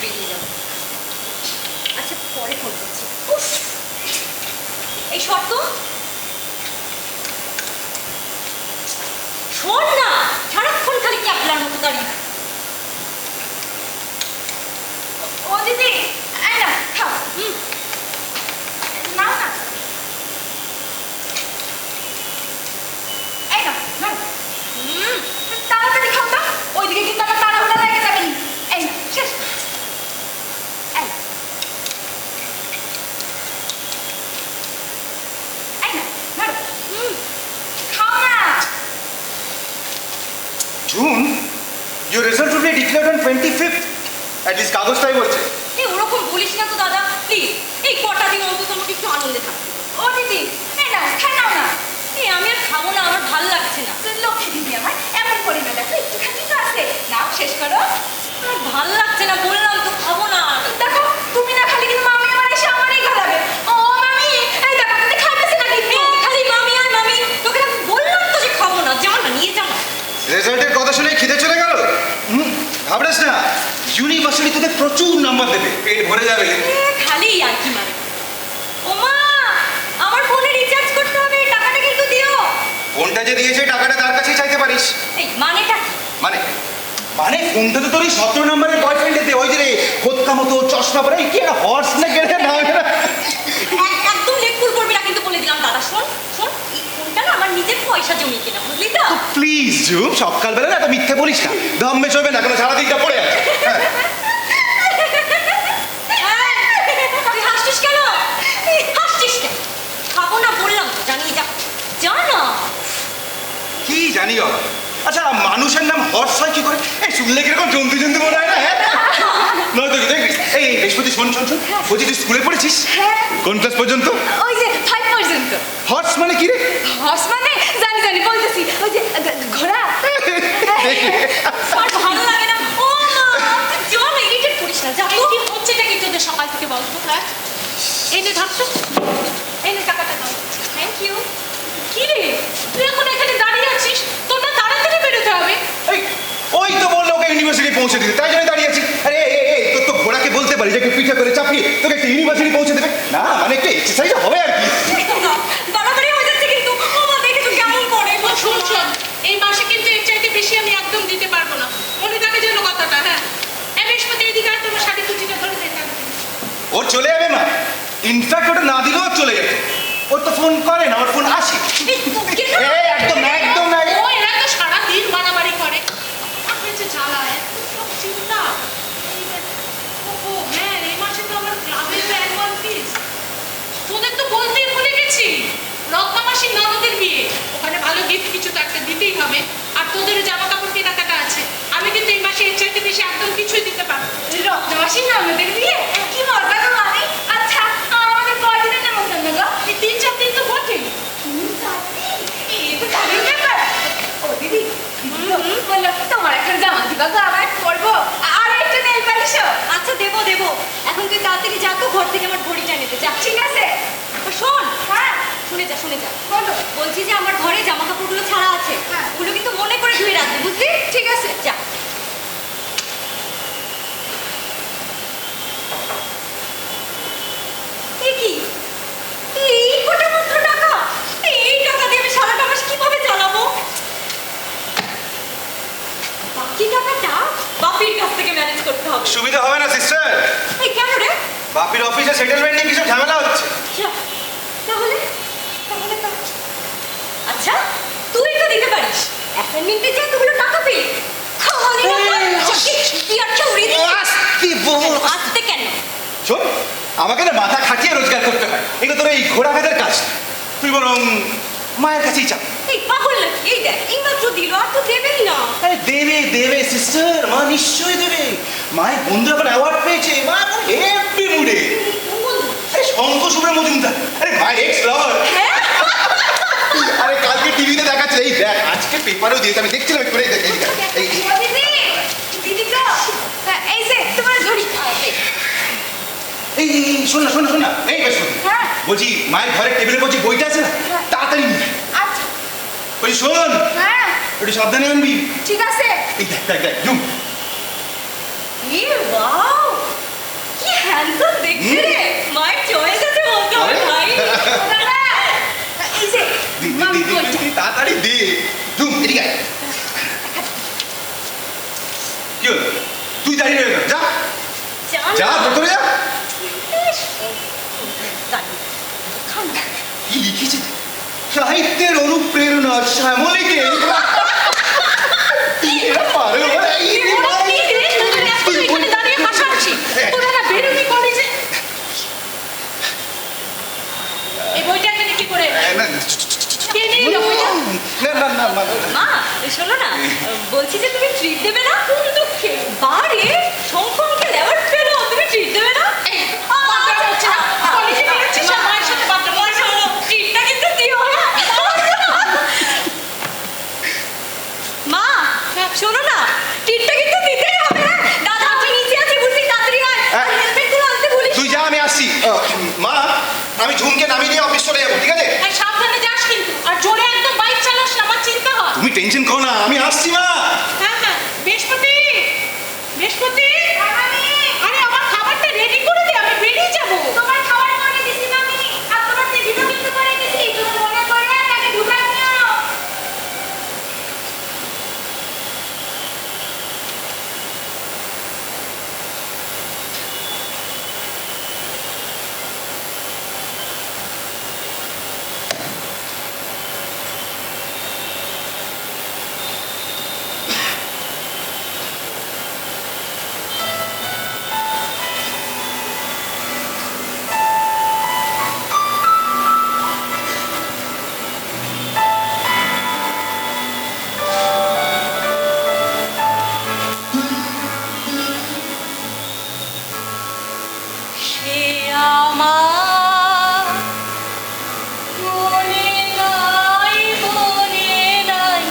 বেরিয়ে যাবো। আচ্ছা পরে ফোন করছি। এই শর্ত শোন না, সারাক্ষণ খালি ক্যাপলার মতো দাঁড়িয়ে। ও দিদি, এই না খাও। নাও না, এই নাও। তাড়াতাড়ি খাও তো, ওইদিকে কিন্তু আমার তাড়াহুড়া লেগে যাবে। এই না, শেষ। এই না, খাও না। June, your result will be declared on 25th. At least কাগজটাই বলছে। এই ওরকম বলিস না তো দাদা, প্লিজ। এই কটা দিন অন্তত আমাকে একটু আনন্দে থাকতে দে। ও দিদি, এই না, খাই নাও না। এই আমি আর খাবো না, আমার ভাল লাগছে না। তুই লক্ষ্মী দিদি আমার, এমন করি না, দেখো একটুখানি তো আছে। নাও, শেষ করো। আমার ভাল লাগছে না, বললাম তো খাবো না। দেখো, তুমি না খালি কিন্তু মামি আমার এসে আমারই গলাবে। ও মামি, এই দেখো তুমি খাইতেছে না কিন্তু। খালি মামি আর মামি, তোকে আমি বললাম তো যে খাবো না, যা না নিয়ে যা না। রেজাল্টের কথা শুনে খিদে চলে গেল। ভাবড়াস না, ইউনিভার্সিটি তোদের প্রচুর নাম্বার দেবে, পেট ভরে যাবে। খালি আর কি মানে। ও মা, আমার ফোনে রিচার্জ করতে হবে, টাকাটা কিন্তু দিও। ফোনটা যে দিয়েছে টাকাটা তার কাছেই চাইতে পারিস। এই মানেটা কি? মানে মানে ফোনটা তো তোর ওই 17 নম্বরের বয়ফ্রেন্ডে দে, ওই যে রে হোৎকা মতো চশমা পরে কি একটা হর্স না কেড়ে না একদম লেটফুল করবি না কিন্তু, বলে দিলাম দাদা। শোন শোন, এই ফোনটা না আমার নিজের পয়সা জমিয়ে কেনা, বুঝলি তো? প্লিজ জুম, সকালবেলা না এত মিথ্যে বলিস না, দমে চলবে না, কোনো সারাদিনটা পড়ে আছে। তুই হাসছিস কেন? হাসছিস কেন? খাবো না বললাম তো, জানিয়ে যা। যা না। কি জানি বাবা। আচ্ছা, মানুষের নাম হর্স হয় কি করে? এই শুনলে কিরকম জন্তু জন্তু মনে হয় না? হ্যাঁ নয় তো দেখবি। এই বৃহস্পতি, শোন শোন শোন, বলছি তুই স্কুলে পড়েছিস? হ্যাঁ। কোন ক্লাস পর্যন্ত? ওই যে 5%। হর্স মানে কি রে? হর্স মানে জানি জানি বলতেছি, ওই যে ঘোড়া। আর ভালো লাগে না। ও মা, তুই যা না, ইরিটেট করিস না। যা তো। কি হচ্ছেটা কি তোদের সকাল থেকে বলতো? হ্যাঁ, এই নে ধরতো, এই নে টাকাটা দাও। Thank you. কি রে, তুই এখন এখানে দাঁড়িয়ে আছিস? তোর না তাড়াতাড়ি বেরোতে হবে। এই ওই তো বললো ওকে ইউনিভার্সিটি পৌঁছে দিতে, তাই জন্য দাঁড়িয়ে আছি। আরে এই তোর তো ঘোড়াকে বলতে পারি যে একটু পিঠে করে চাপিয়ে তোকে একটা ইউনিভার্সিটি পৌঁছে দেবে না, মানে একটু এক্সারসাইজ হবে আর কি। তাড়াতাড়ি হয়ে যাচ্ছে কিন্তু। ও মা, দেখে তো কেমন করে। শোন শোন, এই মাসে কিন্তু এর চাইতে বেশি আমি একদম দিতে পারবো না, মনে থাকে যেন কথাটা। হ্যাঁ, এই বৃহস্পতি এদিকে আর তোমার শাড়ি কুচিটা ধরে দেখে। ওর চলে যাবে মা, ইনফ্যাক্ট ওটা না দিলেও চলে যেত। ওর তো ফোন করে না, ওর ফোন আসে। একদম না, একদম না। ও এরা তো সারাদিন বাড়াবাড়ি করে। আমার হয়েছে জ্বালা, এত সব চিন্তা। ও হ্যাঁ, এই মাসে তো আমার ক্লাবের অ্যানুয়াল ফিজ। তোদের তো বলতেই ভুলে গেছি, রত্নামাসির ননদের বিয়ে, ওখানে ভালো গিফট কিছু তো একটা দিতেই হবে। আর তোদের জামা কাপড় কেনাকাটা আছে। আমি কিন্তু এই মাসে এর চাইতে বেশি একদম কিছুই দিতে পারবো না। রত্নামাসির ননদের বিয়ে, কি মজা গো মানে। আচ্ছা, আমাদের কয়দিনের নেমন্তন্ন গো? এই 3-4 দিন তো বটেই। 3-4 দিন? এই তো দারুণ ব্যাপার। ও দিদি, বললো তোমার একটা জামা দিবা গো, আমার পরবো, আর একটা নেল পালিশও। আচ্ছা দেবো দেবো। এখন তুই তাড়াতাড়ি যা তো, ঘর থেকে আমার ঘড়িটা নিতে যা। ঠিক আছে। শোন, হ্যাঁ, শুনে যা শুনে যা। বলো। বলছি যে আমার ঘরে জামা কাপড়গুলো ছাড়া আছে, হ্যাঁ। ওগুলো কিন্তু মনে করে ধুয়ে রাখবি, বুঝলি? ঠিক আছে। যা। এ কি? এই কটা মাত্র টাকা? এই টাকা দিয়ে আমি সারাটা মাস কিভাবে চালাবো? বাকি টাকাটা বাপির কাছ থেকে ম্যানেজ করতে হবে। সুবিধা হবে না সিস্টার, এই কেন রে? বাপির অফিসে সেটেলমেন্ট নিয়ে কিছু ঝামেলা হচ্ছে। যা, তাহলে তাহলে তো আচ্ছা, তুই তো দিতে পারিস। অ্যাসাইনমেন্টে যে এতগুলো টাকা পেলি, খাওয়ালি না তো? তুই আর কেউ রেডি? আস্তে বল। আসতে কেন? শোন, আমাকে না মাথা খাটিয়ে রোজগার করতে হয়, এগুলো তোর এই ঘোড়া ভেদের কাজ। তুই বরং মায়ের কাছেই চা। এই পাগল নাকি? এই দেখ, এই মাত্র দিল, আর তো দেবেই না। আরে দেবে দেবে সিস্টার, মা নিশ্চয়ই দেবে। মায়ের বন্ধু এখন অ্যাওয়ার্ড পেয়েছে, মা এখন হেভি মুডে। আরে শঙ্খ শুভ্র মজুমদার, আরে মায়ের এক্স লাভার। আরে কালকে টিভিতে দেখাচ্ছে, এই দেখ আজকে পেপারেও দিয়েছে, আমি দেখছিলাম একটু করে। এই ও দিদি, দিদি গো, এই যে তোমার ঘড়ি। এই শোন না শোন না শোন না, এই বেশ শোন। হ্যাঁ। বলছি মায়ের ঘরের টেবিলের বলছি বইটা আছে না, হ্যাঁ। তাড়াতাড়ি নিয়ে আয়। আচ্ছা। বলছি শোন, হ্যাঁ, একটু সাবধানে আনবি। ঠিক আছে। এই দেখ দেখ দেখ জুম। এ ওয়াও, হ্যান্ডসাম দেখতে রে মায়ের চয়ে গেছে বলতে হবে আরে? ভাই দাদা, এই যে মামি বলছে তাড়াতাড়ি দে ধুম এদিকে আয়। কি হলো তুই দাঁড়িয়ে রয়ে গেল যা যা ভেতরে যা কি লিখেছে সাহিত্যের অনুপ্রেরণা শ্যামলীকে এরা পারে ওরা এই এখানে দাঁড়িয়ে হাসাচ্ছি তোরা না বেরোনি কলেজে এই বইটা এখানে কি করে কে নিয়ে এলো বইটা? মা শোনো না বলছি যে তুমি ট্রিট দেবে না কোন দুঃখে বারে শঙ্করকে অ্যাওয়ার্ড পেলো তুমি ট্রিট দেবে না এই, বাচ্চারা হচ্ছে না। কলেজে বেরোচ্ছিস আর মায়ের সাথে বাচ্চা মা শোনো ট্রিটটা কিন্তু দিও মা শোনো না ট্রিটটা কিন্তু দিতেই হবে দাদা আমি নিচে আছি বুঝি তাড়াতাড়ি আয় হ্যাঁ। হেলমেটগুলো আনতে ভুলিস তুই যা আমি আসছি মা আমি ঝুমকে নামিয়ে দিয়ে অফিস চলে যাবো ঠিক আছে আর সাবধানে যাস কিন্তু আর জোরে একদম বাইক চালাস না আমার চিন্তা হয় তুমি টেনশন করো না আমি আসছি মা হ্যাঁ হ্যাঁ বৃহস্পতি বৃহস্পতি আরে আমার খাবারটা রেডি করে দে আমি বেরিয়ে যাবো তোমার খাবার করে দিছি মামি আর তোমার টিফিনও কিন্তু করে দিছি তুমি মনে করে তাকে ঢুকাই নিও সে আমার মনে নাই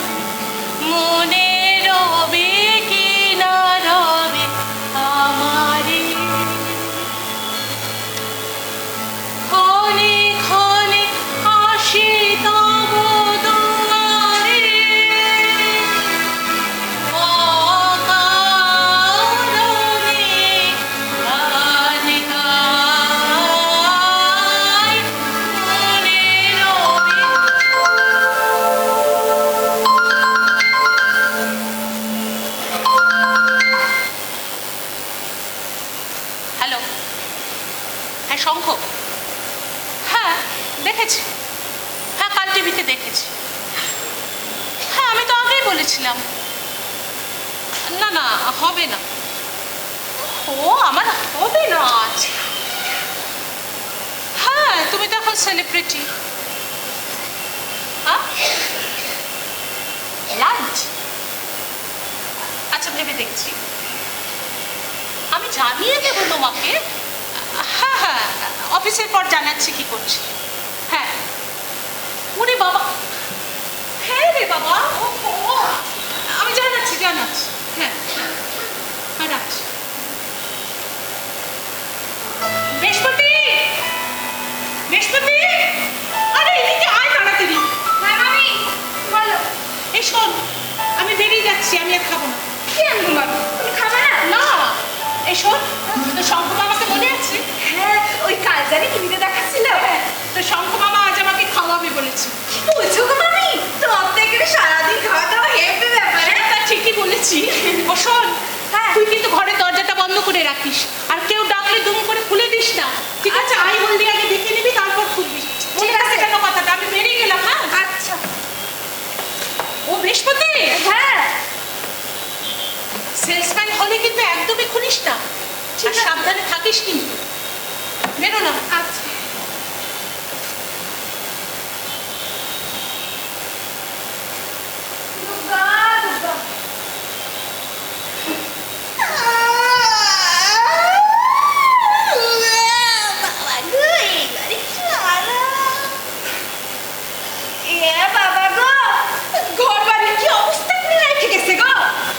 মনে রবে কি না রবে আমারে ক্ষণে ক্ষণে আসি তব দুয়ারে অকারণে গান গাই মনে রবে হ্যালো হ্যাঁ শঙ্খ হ্যাঁ দেখেছি হ্যাঁ কাল টিভিতে দেখেছি হ্যাঁ আমি তো আগেই বলেছিলাম না না হবে না ও আমার হবে না আজ হ্যাঁ তুমি তো এখন সেলিব্রিটি হ্যাঁ লাঞ্চ আচ্ছা ভেবে দেখছি আমি জানিয়ে দেবো তোমাকে হ্যাঁ হ্যাঁ অফিসের পর জানাচ্ছি কি করছি হ্যাঁ ওরে বাবা হ্যাঁ রে বাবা ও আমি জানাচ্ছি হ্যাঁ হ্যাঁ হ্যাঁ রাখছি বৃহস্পতি বৃহস্পতি আরে এদিকে আয় তাড়াতাড়ি হ্যাঁ মামি বলো এই শোন আমি বেরিয়ে যাচ্ছি আমি আর খাবো না কি আনবো মামি তুমি খাবে না না এই শোন তো শঙ্খ মামাকে মনে আছে হ্যাঁ ওই কাল জানি টিভিতে দেখাচ্ছিল হ্যাঁ তো শঙ্খ মামা আজ আমাকে খাওয়াবে বলেছে কি বলছো গো মামি তোমার তো এখানে সারাদিন খাওয়া দাওয়া হেভি ব্যাপারে হ্যাঁ, তা ঠিকই বলেছি ও শোন হ্যাঁ। তুই কিন্তু ঘরের দরজাটা বন্ধ করে রাখিস আর কেউ ডাকলে দুম করে খুলে দিস না ঠিক আছে আই বলদি আগে দেখে নিবি তারপর খুলবি ঠিক আছে কেন কথাটা আমি বেরিয়ে গেলাম হ্যাঁ আচ্ছা ও বৃহস্পতি হ্যাঁ সেলসম্যান হলে কিন্তু একদমই খুলিস না ঠিক আর আছে। সাবধানে থাকিস কিন্তু বেরো না আচ্ছা দুর্গা দুর্গা বাবা গো এইবারে কি আরাম বাবা গো ঘর বাড়ির কি অবস্থা করে রেখে গেছে গো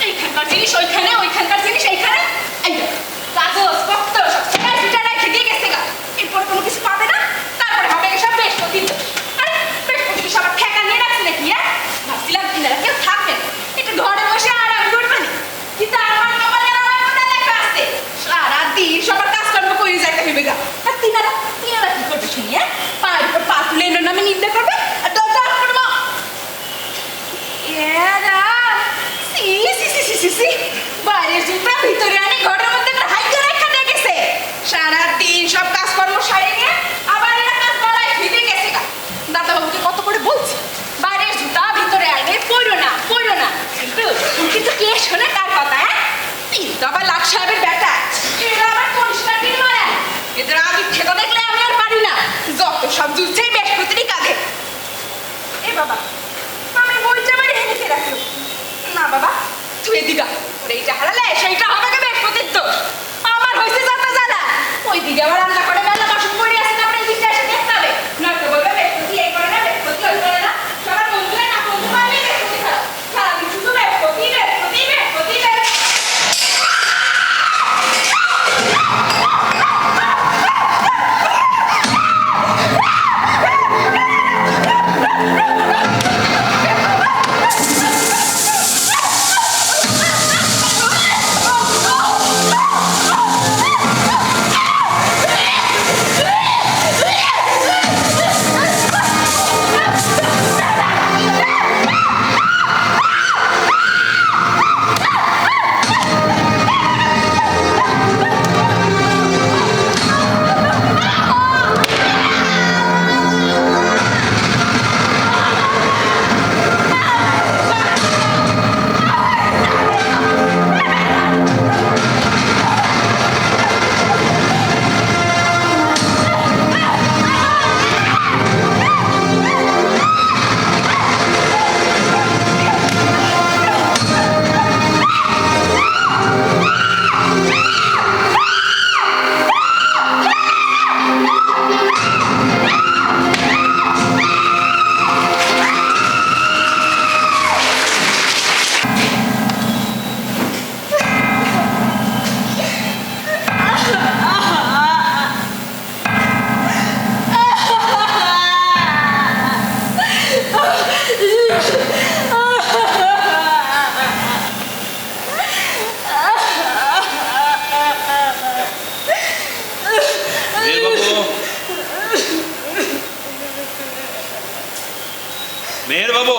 এইখানকার জিনিস ওইখানে ওইখানকার জিনিস এইখানে এই দেখো, কাগজ পত্র সব সেটা রেখে দিয়ে গেছে গা এরপর কোনো কিছু পাবে দিয়ে দিবা। ওর এইটা হারালে সেইটা হবে কে বৃহস্পতির দোষ। আমার হয়েছে যত জ্বালা। ওই দিকে আবার রান্না করে মেলা বাসন পড়ে আছে না, আপনার দিকটা এসে দেখতে হবে। নয়তো বলবে বৃহস্পতি এই করে না, বৃহস্পতি ওই করে না। সবার বন্ধুরা না বন্ধু মানে বৃহস্পতি খারাপ। সারাদিন শুধু বৃহস্পতি বৃহস্পতি বৃহস্পতি বৃহস্পতি। মেহের বাবু,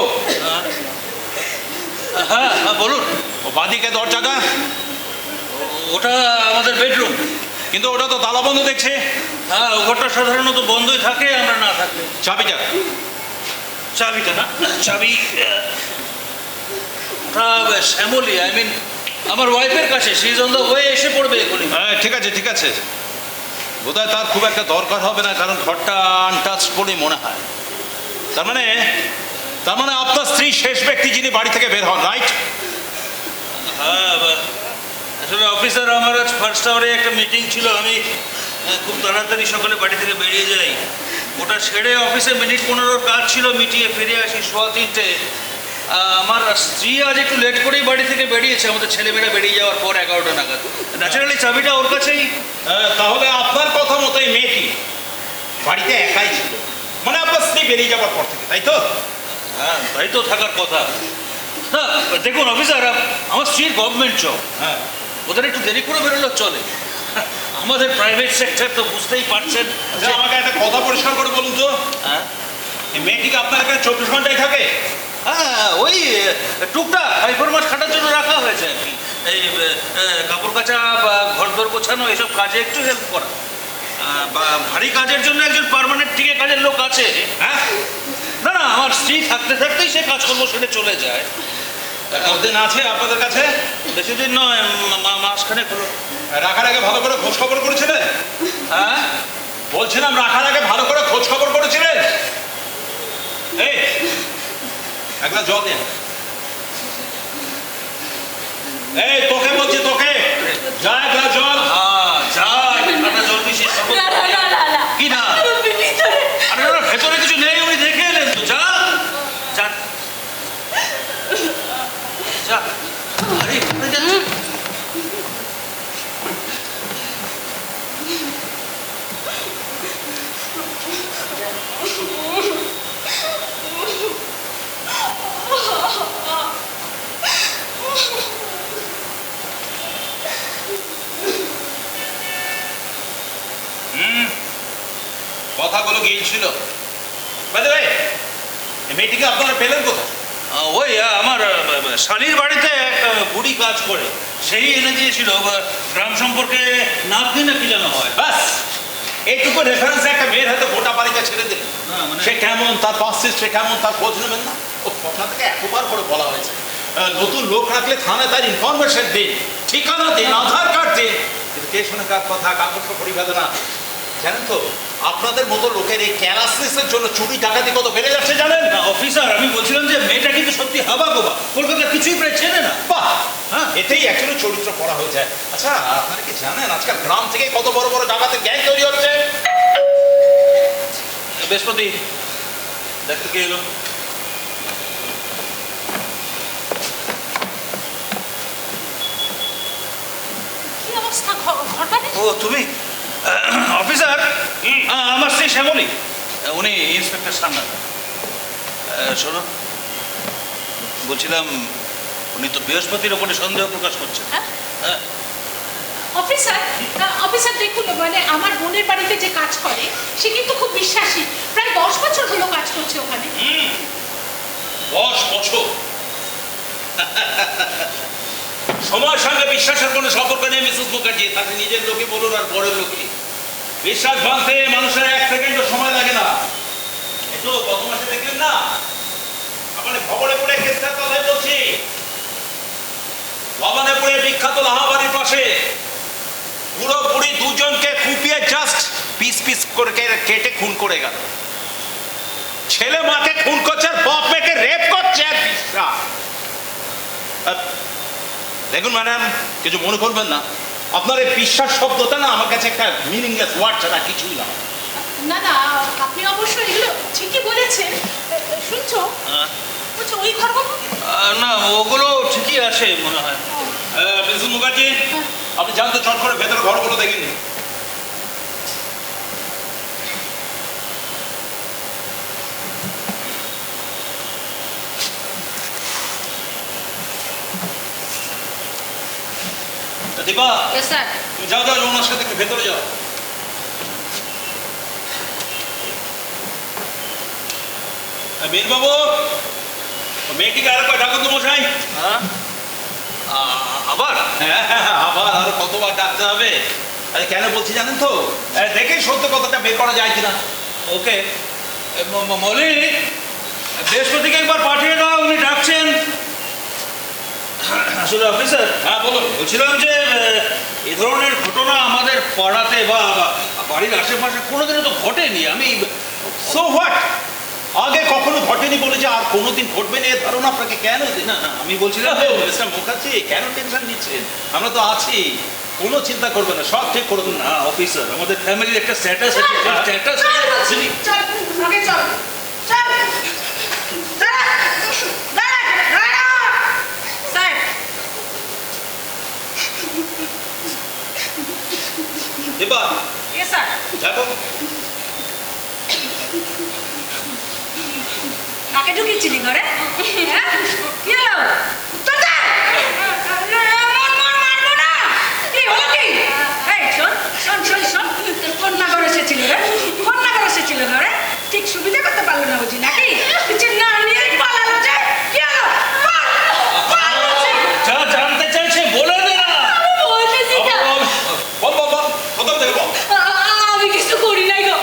হ্যাঁ হ্যাঁ বলুন। ও বাঁদিকে দরজাটা, ওটা আমাদের বেডরুম, কিন্তু ওটা তো তালা বন্ধ দেখছে। হ্যাঁ, ও ঘরটা সাধারণত বন্ধই থাকে, আমরা না থাকলে। চাবিটা, চাবিটা না, চাবি ওটা শ্যামলি, আই মিন আমার ওয়াইফের কাছে। She is on the way, এসে পড়বে এখনই। হ্যাঁ ঠিক আছে ঠিক আছে, বোধহয় তার খুব একটা দরকার হবে না, কারণ ঘরটা আনটাচ বলেই মনে হয়। তার মানে আপনার স্ত্রী শেষ ব্যক্তি যিনি বাড়ি থেকে বের হন, রাইট? হ্যাঁ, আসলে অফিসার আমার আজ ফার্স্ট আওয়ারে একটা মিটিং ছিল। আমি খুব তাড়াতাড়ি সকালে বাড়ি থেকে বেরিয়ে যাই। ওটা ছেড়ে অফিসে মিনিট 15 কাজ ছিল, মিটিয়ে ফিরে আসি 3:15। আমার স্ত্রী আজ একটু লেট করেই বাড়ি থেকে বেরিয়েছে, আমাদের ছেলেমেয়েরা বেরিয়ে যাওয়ার পর 11টা নাগাদ। ন্যাচারালি চাবিটা ওর কাছেই। তাহলে আপনার কথা মতোই মেয়েটি বাড়িতে একাই ছিল, মানে আপনার স্ত্রী বেরিয়ে যাওয়ার পর থেকে, তাই তো? হ্যাঁ, তাই তো থাকার কথা। না দেখুন অফিসার, আমার স্ত্রীর গভর্নমেন্ট জব। হ্যাঁ, ওদের একটু দেরি করে বেরোলে চলে। আমাদের প্রাইভেট সেক্টর তো বুঝতেই পারছেন। আমাকে একটা কথা পরিষ্কার করে বলুন তো, হ্যাঁ এই মেয়েটিকে আপনার এখানে 24 ঘন্টায় থাকে? হ্যাঁ, ওই টুকটাক 5-4 মাস খাটার জন্য রাখা হয়েছে আর কি। এই কাপড় কাচা বা ঘর দর গোছানো এসব কাজে একটু হেল্প করা। বা ভারী কাজের জন্য একজন পার্মানেন্ট টিকে কাজের লোক আছে। হ্যাঁ, না না, আমার স্ত্রী থাকতে থাকতেই সে কাজকর্ম সেরে চলে যায়। কতদিন আছে আপনাদের কাছে? বেশি দিন নয়, মাসখানেক হলো। রাখার আগে ভালো করে খোঁজ খবর করেছিলেন? হ্যাঁ বলছিলাম, রাখার আগে ভালো করে খোঁজ খবর করেছিলেন? এই এক গ্লাস জল দিন। এই তোকে বলছি, তোকে যা এক গ্লাস জল। হ্যাঁ যা, ঠান্ডা জল দিছি। কি না? আরে না, ভেতরে কিছু নেই, উনি দেখে এলেন তো। যা যা যা। আরে কথাগুলো গিয়েছিল। মেয়েটিকে আপনারা পেলেন কোথায়? ওই আমার শালির বাড়িতে একটা বুড়ি কাজ করে, সেই এনে দিয়েছিল। গ্রাম সম্পর্কে নাকি না কি যেন হয়। বাস এইটুকু রেফারেন্স একটা মেয়ের হাতে গোটা বাড়িটা ছেড়ে দিন। সে কেমন, তার পাশে সে কেমন, তার খোঁজ নেবেন না? ও আপনাদেরকে একবার করে বলা হয়েছে নতুন লোক রাখলে থানায় তার ইনফরমেশন দিন, ঠিকানা দিন, আধার কার্ড দিন। কিন্তু কে শুনে কার কথা, কাগজ পরিবেদনা। জানেন তো আপনাদের মতো লোকের এই ক্যারাসনেসের জন্য চুরি ডাকাতি কত বেড়ে যাচ্ছে জানেন? না অফিসার, আমি বলছিলাম যে মেয়েটা কিন্তু সত্যি হাবা গোবা, কলকাতা কিছুই প্রায় চেনে না। বাহ, এমনিতেই অ্যাকচুয়ালি চরিত্র পড়া হয়ে যায়। আচ্ছা, আপনারা কি জানেন আজকাল গ্রাম থেকে কত বড় বড় ডাকাতের গ্যাং তৈরি হচ্ছে? বৃহস্পতি, দেখতে কে এলো? কি অবস্থা ঘরবাড়ি? ও তুমি অফিসার, আমার স্ত্রী শ্যামলী, উনি ইন্সপেক্টর সান্নাল। শোনো, বলছিলাম উনি তো বৃহস্পতির ওপরে সন্দেহ প্রকাশ করছেন। হ্যাঁ? হ্যাঁ। অফিসার দেখুন, মানে আমার বোনের বাড়িতে যে কাজ করে সে কিন্তু খুব বিশ্বাসী, প্রায় 10 বছর হলো কাজ করছে ওখানে। 10 বছর? সময়ের সঙ্গে বিশ্বাসের কোনো সম্পর্ক নেই মিসেস মুখার্জি। তাকে নিজের লোকে বলুন আর পরের লোকে, বিশ্বাস ভাঙতে মানুষের 1 সেকেন্ডও সময় লাগে না। একটু গত মাসে দেখলেন না, আপনি ভবনেপুরে কেসটার কথাই বলছি। ভবনেপুরে বিখ্যাত লাহাবাড়ির পাশে পুরো বুড়ি দুজনকে কুপিয়ে জাস্ট পিস পিস করে কেটে খুন করে গেল। ছেলে মাকে খুন করছে আর বাপ মেয়েকে রেপ করছে। আর বিশ্বাস, দেখুন ম্যাডাম, কিছু মনে করবেন না, আপনার এই বিশ্বাস শব্দটা না আমার কাছে একটা মিনিংলেস ওয়ার্ড ছাড়া কিছুই না। না না, আপনি অবশ্যই এগুলো ঠিকই বলেছেন। শুনছো? বলছো ওই ঘরগুলো? না, ওগুলো ঠিকই আসে মনে হয়। মিসেস মুখার্জি, আপনি জানতো চট করে ভেতরে ঘরগুলো দেখেন। Dipa, Yes, sir. তুমি যাও যাও ওনার সাথে একটু ভেতরে যাও। বীরবাবু, মেয়েটিকে আর কয় ডাকুন তো মশাই। আবার? হ্যাঁ, আবার আরো কতবার ডাকতে হবে? আরে কেন বলছি জানেন তো, দেখেই সত্য কথাটা বের করা যায় কিনা। ওকে মলি, বৃহস্পতিকে একবার পাঠিয়ে দাও, উনি ডাকছেন। আসলে অফিসার, হ্যাঁ বলুন। বলছিলাম যে এই ধরনের ঘটনা আমাদের পাড়াতে বা বাড়ির আশেপাশে কোনোদিনও তো ঘটেনি। আমি সো হোয়াট, আগে কখনো ঘটেনি বলে যে আর কোনোদিন ঘটবে না এ ধারণা আপনাকে কেন দিই? না না, আমি বলছিলাম মিস্টার মুখার্জি, কেন টেনশন নিচ্ছেন? আমরা তো আছি, কোনো চিন্তা করবেন না, সব ঠিক করে দেবো। না অফিসার, আমাদের ফ্যামিলির একটা স্ট্যাটাস আছে, স্ট্যাটাস। Dipa, Yes, sir. দেখো। কাকে ঢুকিয়েছিলি ঘরে? হ্যাঁ? কি হলো? উত্তর দে! মারবো না! কি হলো কি? এই, শোন। তোর কন্যা ঘরে এসেছিল রে? কন্যা ঘরে এসেছিল ঘরে? ঠিক সুবিধা করতে পারলো না বুঝি নাকি? কিছু না নিয়েই পালালো যে? কি হলো? বল বলছি। যা জানতে চাইছে বলে দে না। বলতেছি না। বল প্রথম থেকে বল। আমি কিছু করি নাই গো।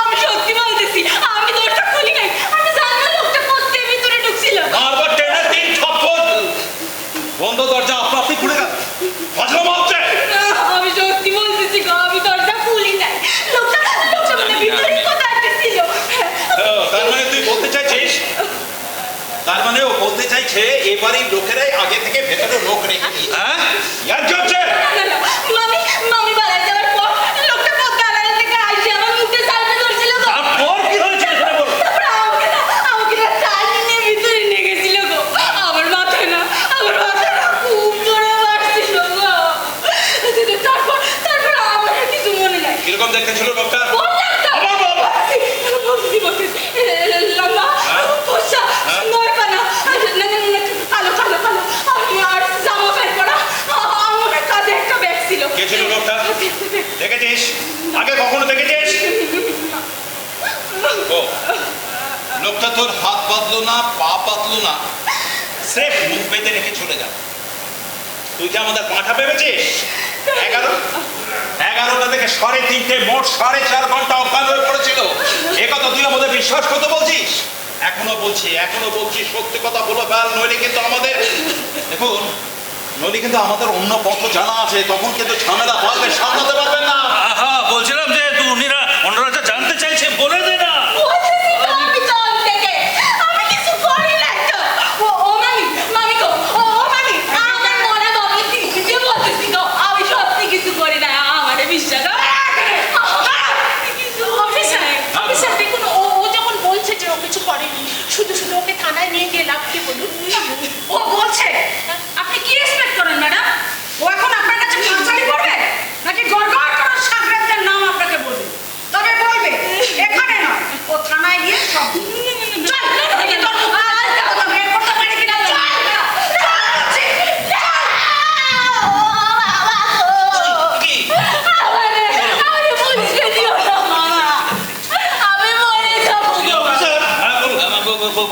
আমি সত্যি বলতেছি, আমি দরজা খুলি নাই। আমি জানলাম লোকটা কোত্থেকে ভিতরে ঢুকছিল। বারবার টেনে 3 থাপ্পড়। বন্ধ দরজা আপনি খুলে গেল। ফাজলামো হচ্ছে। আমি সত্যি বলতেছি গো, আমি দরজা খুলি নাই। লোকটা মানে ভিতরে কোথায় ছিল? তার মানে তুই বলতে চাইছিস, তার মানে ও বলতে চাইছে এবারেই লোকেরাই আগে থেকে ভেতরে লোক রেখে দিয়েছে। হ্যাঁ, ইয়ার কি হচ্ছে? না, মামি বাড়াই যাওয়ার পর লোকটা পদ্মা আড়াল থেকে আইসে আমার মুখে সালফে ধরছিল গো। তারপর কি হয়েছে সেটা বল। তারপর আমাকে না টানি নিয়ে ভিতরে নিয়ে গেছিল গো। আমার মাথায় না খুব জোরে মারছিল গো। তারপর আমার আর কিছু মনে নাই। কিরকম দেখতে ছিল লোকটা? কোন ডাক্তার? আবার বল। বলছি, লম্বা, পোষা, নরকানা, কালো। আর জামা প্যান্ট পরা, আমার কাঁধে একটা ব্যাগ ছিল। কে ছিল লোকটা? দেখেছিস? আগে কখনো দেখেছিস? ও, লোকটা তোর হাত বাঁধলো না, পা বাঁধলো না, স্রেফ মুখ বেঁধে রেখে চলে গেল। তুই কি আমাদের পাঁঠা ভেবেছিস? 11টা থেকে 3:30 মোট 4.5 ঘন্টা অজ্ঞান হয়ে পড়েছিল। এ কথা তুই আমাদের বিশ্বাস করতে বলছিস? এখনো বলছি সত্যি কথা বলে ফেল, নইলে কিন্তু আমাদের, দেখুন, নইলে কিন্তু আমাদের অন্য পথ জানা আছে, তখন কিন্তু ঝামেলা বাড়বে, সামলাতে পারবেন না। বলছিলাম যে অন্যরা যা জানতে চাইছে বলে দে না। আমি তো থেকে আমি কিছু করি নাই তো। ও মামি গো, ও মামি, আমার মনে বাবা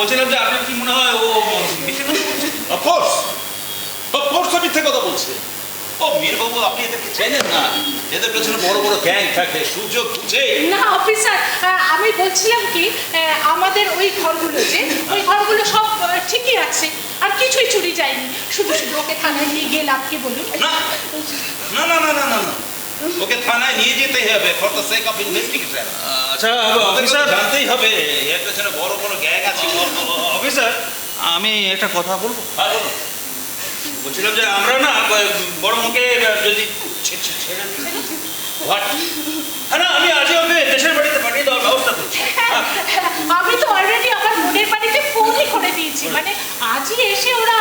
বলছিলাম যে আপনার কি মনে হয় ও মিথ্যে কথা বলছে? অফকোর্স মিথ্যে কথা বলছে। ও মীরবাবু, আপনি এদেরকে চেনেন না? এদের পেছনে বড় বড় গ্যাং থাকে, সুযোগ বুঝে। না অফিসার, আমি বলছিলাম কি, আমাদের ওই ঘরগুলো ওই ঘরগুলো সব ঠিকই আছে, আর কিছুই চুরি যায়নি। শুধু শুধু ওকে থানায় নিয়ে গিয়ে লাভকে বলুন। না না না না না না না, ওকে থানায় নিয়ে যেতে হবে for the sake of investigation. আচ্ছা অফিসার অফিসার, জানতেই হবে এর পেছনে বড় বড় গ্যাং আছে। অফিসার আমি একটা কথা বলবো। হ্যাঁ বলুন। বলছিলাম যে আমরা না বড় মুখে যদি ছেড়ে হোয়াট, হ্যাঁ না, আমি আজই ওকে দেশের বাড়িতে পাঠিয়ে দেওয়ার ব্যবস্থা করছি। আমি তো অলরেডি আমার বোনের বাড়িতে ফোনই করে দিয়েছি, মানে আজই এসে ওরা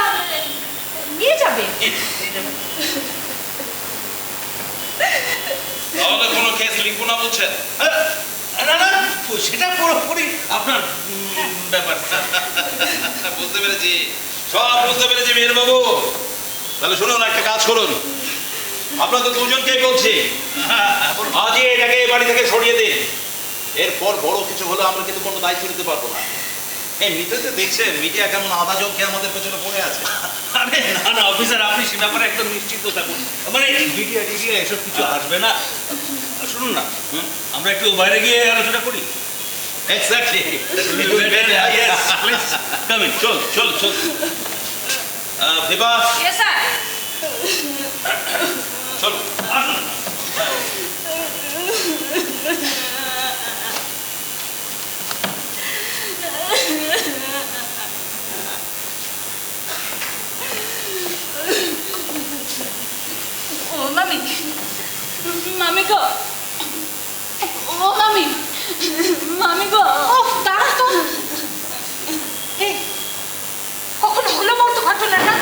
নিয়ে যাবে। তাহলে কোনো কেস লিখবো না বলছেন? না না, সেটা পুরোপুরি আপনার ব্যাপার। বুঝতে পেরেছি, সব বুঝতে পেরেছি মীরবাবু। তাহলে শুনুন, একটা কাজ করুন, আপনাদের দুজনকেই বলছি, আজই এটাকে এই বাড়ি থেকে সরিয়ে দিন। এরপর বড় কিছু হলে আমরা কিন্তু কোনো দায়িত্ব নিতে পারবো না। এমনিতে তো দেখছেন মিডিয়া কেমন আদা চোখে আমাদের পেছনে পড়ে আছে। আরে না না অফিসার, আপনি সে ব্যাপারে একদম নিশ্চিন্ত থাকুন। মানে মিডিয়া টিডিয়া এসব কিছু আসবে না। শুনুন না, আমরা একটু বাইরে গিয়ে আলোচনা করি। Exactly. Yes, please come in. চল চল চল। বিভা, ইয়েস স্যার। চল। আসুন। ও মামি, মামি গো, ও মামি, মামি গো। ও দাঁড়া তো, এই কখন হলো মতো ঘটনাটা?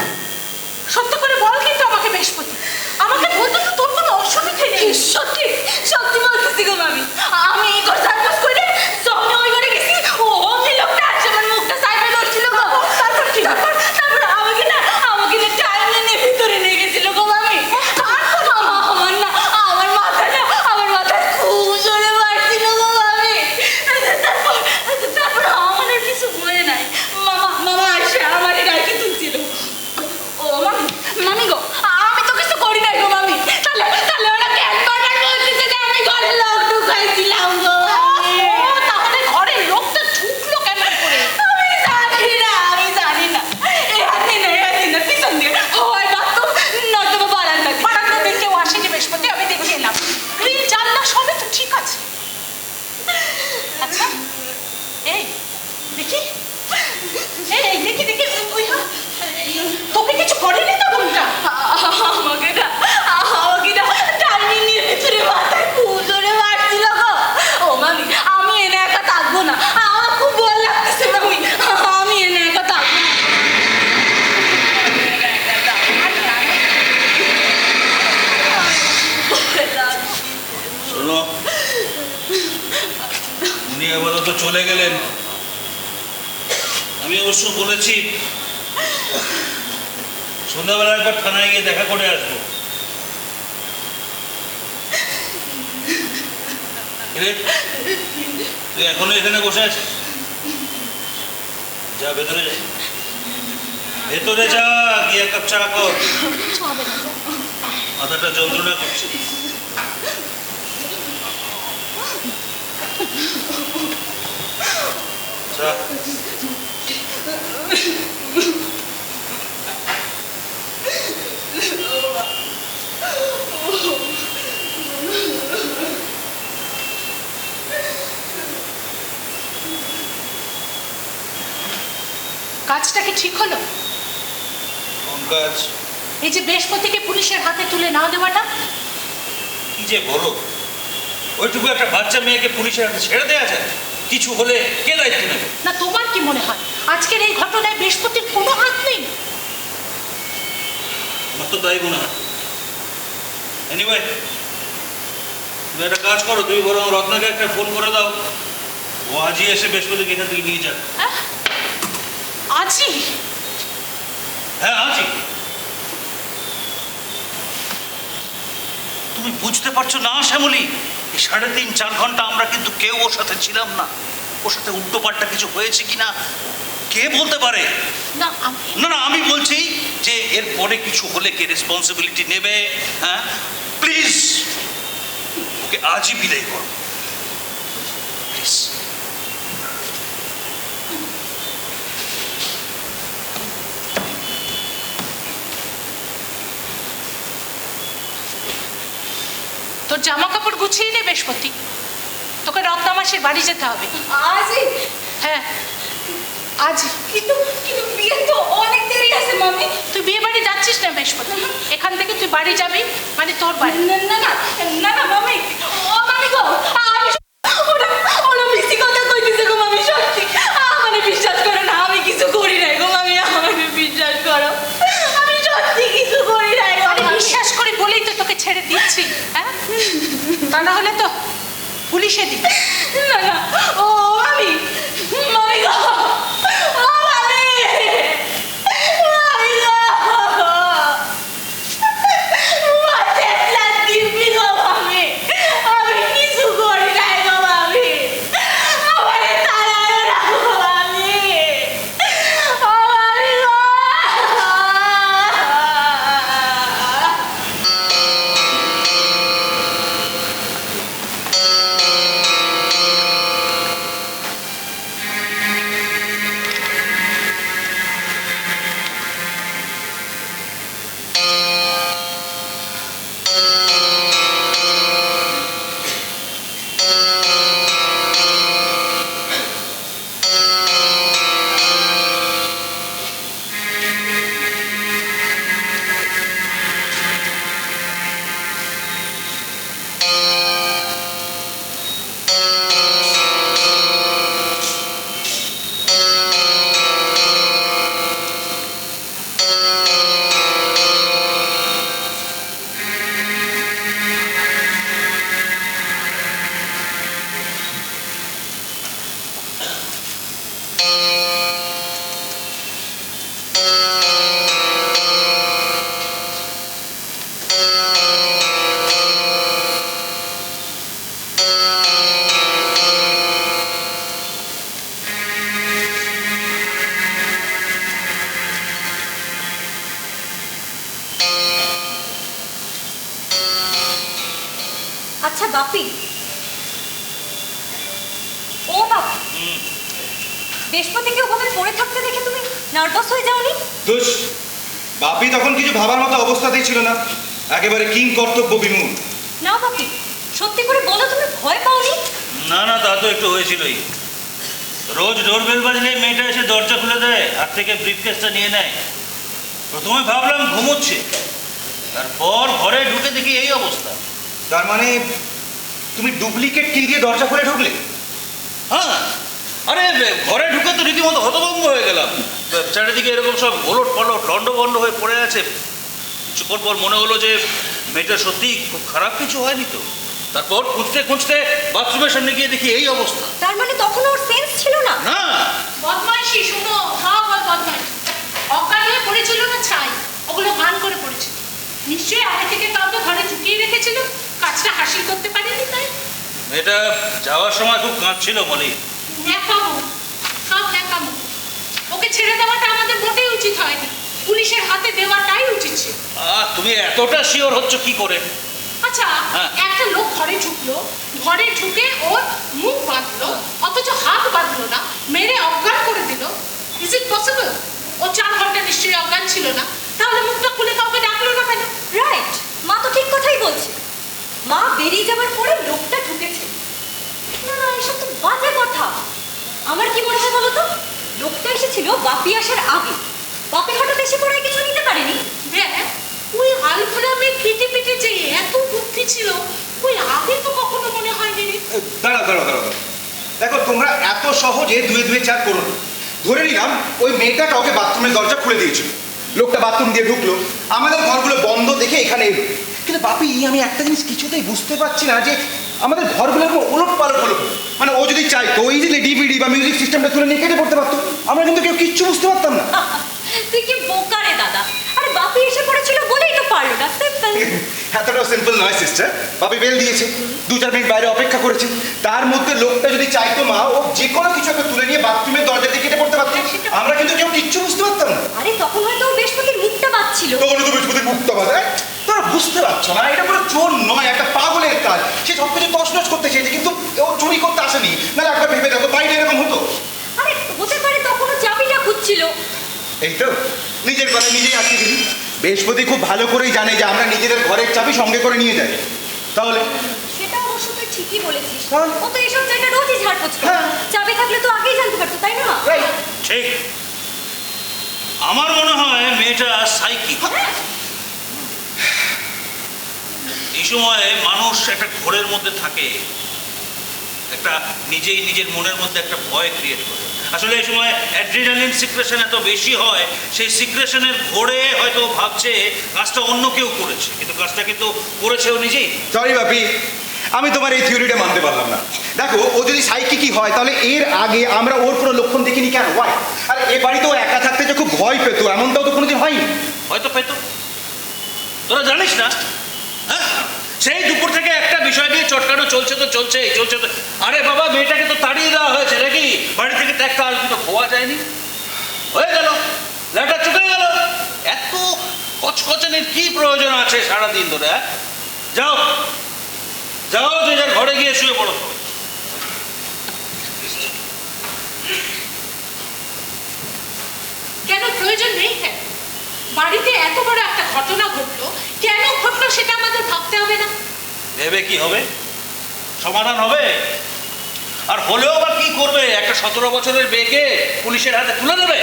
সত্য করে বল কিন্তু আমাকে বৃহস্পতি, আমাকে বলতে তো তোর কোনো অসুবিধে নেই। সত্যি সত্যি বলতেছি গো মামি, আমি এই ঘর সার্কাস করে জমে ওই ঘরে গেছি। ও অমনি লোকটা আসছে, আমার মুখটা সাইডে ধরছিল গো। তারপর কি, তারপর আমাকে না টাইম নিয়ে ভিতরে নিয়ে গেছিল গো মামি। আমার না, আমার মাথায় খুব জোরে মারছিল গো মামি। তারপর আমার আর কিছু মনে নাই। মামা আসে আমারই গাড়িতে তুলছিল। ও মামি, মামি গো, আমি তো কিছু করি নাই গো মামি। তাহলে ওরা কেন বারবার বলতেছে যে আমি ঘরে লোক ঢুকাইছিলাম গো মামি? ও, তাহলে ঘরের লোকটা ঢুকলো কেমন করে? আমি জানি না। এই হাতে না পিছন দিয়ে হয় বাথরুম, নয়তো বা বারান্দা দিয়ে। বারান্দা দিয়ে কেউ আসেনি বৃহস্পতি, আমি দেখে এলাম। গ্রিল জানলা সবই তো ঠিক আছে। আচ্ছা এই দেখি, এই দেখি দেখি, ওই তোকে কিছু করেনি তো বোনটা? আমাকে না টাইমিং নিয়ে ভিতরে মাথায় খুব জোরে মারছিল গো। ও মামি, আমি এনে একা থাকবো না, আমার খুব ভয় লাগতেছে মামি, আমি এনে একা থাকবো না। শোনো, উনি আপাতত চলে গেলেন। আমি অবশ্য বলেছি সন্ধ্যাবেলা একবার থানায় গিয়ে দেখা করে আসবো। কিরে, তুই এখনো এখানে বসে আছিস? যা ভেতরে যা, ভেতরে যা, গিয়ে এক কাপ চা কর। মাথাটা যন্ত্রণা করছে। চা। কাজটা কি ঠিক হলো? কোন কাজ? এই যে বৃহস্পতিকে পুলিশের হাতে তুলে না দেওয়াটা। কি যে বলো, ওইটুকু একটা বাচ্চা মেয়েকে পুলিশের হাতে ছেড়ে দেওয়া যায়? কিছু হলে কে দায়িত্ব নেবে? না তোমার কি মনে হয় আজকের এই ঘটনায় বৃহস্পতির কোনো হাত নেই? আমার তো তাই মনে হয়। এনিওয়ে, তুমি একটা কাজ করো, তুমি বরং রত্নাকে একটা ফোন করে দাও, ও আজই এসে বৃহস্পতিকে এখান থেকে নিয়ে যাবে। আজই? হ্যাঁ আজই। তুমি বুঝতে পারছো না শ্যামলী, এই 3.5-4 ঘন্টা আমরা কিন্তু কেউ ওর সাথে ছিলাম না। ওর সাথে উল্টো পাল্টা কিছু হয়েছে কিনা কে বলতে পারে? না না না, আমি বলছি যে এরপরে কিছু হলে কে রেসপন্সিবিলিটি নেবে? হ্যাঁ, প্লিজ ওকে আজই বিদায় করো প্লিজ। তোর জামা কাপড় গুছিয়ে নে বৃহস্পতি, তোকে রত্নামাসির বাড়ি যেতে হবে। আজই? হ্যাঁ আজ। কিন্তু কিন্তু বিয়ে তো অনেক দেরি আছে মামি। তুই বিয়ে বাড়ি যাচ্ছিস না বৃহস্পতি, এখান থেকে তুই বাড়ি যাবি, মানে তোর বাড়ি। না না না না না মামি, ও মামি গো, আমি ওরা ওরা মিষ্টি কথা কইতেছে গো মামি, সত্যি আমারে বিশ্বাস করো না, আমি কিছু করি নাই গো মামি, আমারে বিশ্বাস করো, আমি সত্যি কিছু করি নাই গো আরে মামি। বিশ্বাস করি বলেই তো তোকে ছেড়ে দিচ্ছি, হ্যাঁ? তা না হলে তো পুলিশে দিবি। না না, ও মামি, মামি গো, ও মামি, মামি গো, মাঝে প্ল্যান দিবি গো মামি, আমি কিছু করি নাই গো মামি, আমারে তাড়ায় না গো মামি, ও মামি গো। আচ্ছা বাপি, ও বাপি, বৃহস্পতিকে ওভাবে পড়ে থাকতে দেখে তুমি নার্ভাস হয়ে যাওনি? দোষ, বাপি তখন কিছু ভাবার মতো অবস্থাতেই ছিল না, একেবারে কিং কর্তব্য বিমূঢ়। না বাপি, সত্যি করে বলো, তুমি ভয় পাওনি? না না, তা তো একটু হয়েছিলই। রোজ ডোরবেল বাজলে মেয়েটা এসে দরজা খুলে দেয়, হাত থেকে ব্রিফকেসটা নিয়ে নেয়। প্রথমে ভাবলাম ঘুমোচ্ছে, তারপর ঘরে ঢুকে দেখি এই অবস্থা। তার মানে তুমি ডুপ্লিকেট কি দিয়ে দরজা খুলে ঢুকলে? হ্যাঁ, আরে ঘরে ঢুকে তো রীতিমতো হতভম্ব হয়ে গেলাম। চারিদিকে এরকম সব ওলট পালট লন্ডভন্ড হয়ে পড়ে আছে। কিছুক্ষণ পর মনে হলো যে মেয়েটা সত্যি খুব খারাপ কিছু হয়নি তো। তারপর খুঁজতে খুঁজতে বাথরুমের সামনে গিয়ে দেখি এই অবস্থা। তার মানে তখন ওর সেন্স ছিল না? না, বদমাইশি, শুনো, সব ওর বদমাইশি। অজ্ঞান হয়ে পড়েছিল না ছাই, ওগুলো ভান করে পড়েছিল। নিশ্চয়ই আগে থেকে কাউকে ঘরে চুকিয়ে রেখেছিল, কাজটা হাসিল করতে পারেনি তাই। মেয়েটা যাওয়ার সময় খুব কাঁদছিল মলি। ন্যাকামো, সব ন্যাকামো। ওকে ছেড়ে দেওয়াটা আমাদের মোটেই উচিত হয়নি, পুলিশের হাতে দেওয়াটাই উচিত ছিল। তুমি এতটা শিওর হচ্ছ কি করে? আচ্ছা, হ্যাঁ। একটা লোক ঘরে ঢুকলো, ঘরে ঢুকে ওর মুখ বাঁধলো, অথচ হাত বাঁধলো না, মেরে অজ্ঞান করে দিল। Is it possible? ও 4 ঘন্টা নিশ্চয়ই অজ্ঞান ছিল না, তাহলে মুখটা খুলে কাউকে ডাকলো না কেন? রাইট, মা তো ঠিক কথাই বলছে। মা বেরিয়ে যাওয়ার পরে লোকটা ঢুকেছে। না না, এসব তো বাজে কথা। আমার কি মনে হয় বলো তো, লোকটা এসেছিল বাপি আসার আগে। বাপি হঠাৎ এসে পড়ে কিছু নিতে পারেনি। দেখ, ওই আলফ্রামের ফিটে ফিটে যে এত বুদ্ধি ছিল, ওই আগে তো কখনো মনে হয়নি রে। দাঁড়াও দাঁড়াও দাঁড়াও দাঁড়াও। দেখো, তোমরা এত সহজে 2 2 4 করো না। ধরে নিলাম ওই মেয়েটা কাউকে বাথরুমের দরজা খুলে দিয়েছিল, লোকটা বাথরুম দিয়ে ঢুকলো, আমাদের ঘরগুলো বন্ধ দেখে এখানে এলো। কিন্তু বাপি, আমি একটা জিনিস কিছুতেই বুঝতে পারছি না যে আমাদের ঘরগুলো এরকম ওলট পালট হলো। মানে ও যদি চাইতো ইজিলি ডিভিডি বা মিউজিক সিস্টেমটা তুলে নিয়ে কেটে পড়তে পারতো, আমরা কিন্তু কেউ কিচ্ছু বুঝতে পারতাম না। তুই কি বোকা রে দাদা? আরে বাপি এসে পড়েছিল বলেই তো পারলো না, সিম্পল। এতটাও সিম্পল নয় সিস্টার। বাপি বেল দিয়েছে, 2-4 মিনিট বাইরে অপেক্ষা করেছে, তার মধ্যে লোকটা যদি চাইতো মা ও যে কোনো কিছু একটা তুলে নিয়ে বাথরুমের দরজা দিয়ে কেটে পড়তে পারতো, আমরা কিন্তু কেউ কিচ্ছু বুঝতে পারতাম না। আরে তখন হয়তো ও বৃহস্পতির মুখটা বাজছিল। তখন তো বৃহস্পতির মুক্ত বাজায়, তোরা বুঝতে পারছো না এটা কোনো চোর নয়, একটা পাগলের কাজ। সে সব কিছু তছনছ করতে চেয়েছে, কিন্তু ও চুরি করতে আসেনি। না একবার ভেবে দেখো বাইরে এরকম হতো। আরে হতে পারে তখন ও চাবিটা খুঁজছিল। এই তো নিজের ঘরে নিজেই আটকে দিবি। বৃহস্পতি খুব ভালো করেই জানে যে আমরা নিজেদের ঘরের চাবি সঙ্গে করে নিয়ে যাই। তাহলে সেটা অবশ্য তুই ঠিকই বলেছিস। হ্যাঁ। ও তো এইসব জায়গা রোজই ঝাড়পোছ করে। হ্যাঁ। চাবি থাকলে তো আগেই জানতে পারতো, তাই না? ঠিক। আমার মনে হয় মেয়েটা সাইকিক। এই সময় মানুষ একটা ঘোরের মধ্যে থাকে, একটা নিজেই নিজের মনের মধ্যে একটা ভয় ক্রিয়েট করে। আসলে এই সময় অ্যাড্রিনালিন সিক্রেশন এত বেশি হয়, সেই সিক্রেশনের ঘোরে হয়তো ভাবছে কাজটা অন্য কেউ করেছে, কিন্তু কাজটা কিন্তু করেছেও নিজেই। সরি বাপি, আমি তোমার এই থিওরিটা মানতে পারলাম না। দেখো ও যদি সাইকিকই হয় তাহলে এর আগে আমরা ওর কোনো লক্ষণ দেখিনি কেন? ওয়াই? আর এ বাড়িতেও একা থাকতে যে খুব ভয় পেতো এমনটাও তো কোনোদিন হয়নি। হয়তো পেতো, তোরা জানিস না? হ্যাঁ, সেই দুপুর থেকে একটা বিষয় নিয়ে চটকানো চলছে তো চলছেই, চলছে তো। আরে বাবা, মেয়েটাকে তো তাড়িয়ে দেওয়া হয়েছে নাকি? বাড়ি থেকে তো একটা আলু তো খোয়া যায়নি, হয়ে গেল, লেটার চুকে গেল। এত কচকচানির কি প্রয়োজন আছে সারাদিন ধরে? হ্যাঁ, যাও যাও, যে যার ঘরে গিয়ে শুয়ে পড়ো। কেন প্রয়োজন নেই? কেন বাড়িতে এত বড় একটা ঘটনা ঘটলো, কেন ঘটলো সেটা আমাদের ভাবতে হবে না? ভেবে কি হবে? সমাধান হবে? আর হলেও বা কি করবে? একটা 17 বছরের মেয়েকে পুলিশের হাতে তুলে দেবে?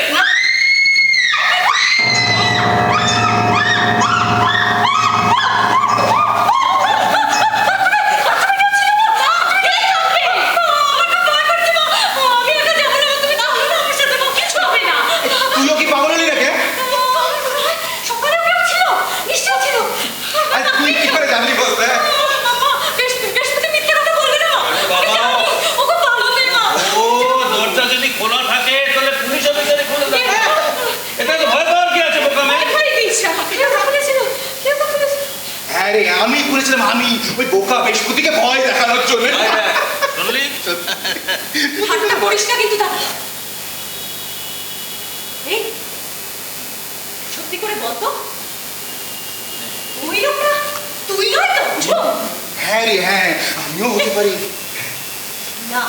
তুইও কি পাগল হলি নাকি? সকালেও কেউ ছিল, নিশ্চয় ছিল। আর তুই কি করে জানলি বলতে? বৃহস্পতি মিথ্যে কথা বলবে না। বাবা। ও খুব ভালো মেয়ে মা। ও, দরজা যদি খোলা থাকে তাহলে পুলিশ অফিসারে খুলে দেবে। এটা তো ভয় পাওয়ার কি আছে বোকা মেয়ে? কেউ তো খুলেছিল, কেউ তো খুলেছিল। হ্যাঁ রে, আমি করেছিলাম, আমি ওই বোকা বৃহস্পতিকে ভয় দেখানোর জন্য। শুনলি? ঠাট্টা করিস না কিন্তু দাদা। এই সত্যি করে বলতো, ওই লোকটা তুই নয় তো? হ্যাঁ রে হ্যাঁ, আমিও হতে পারি। না,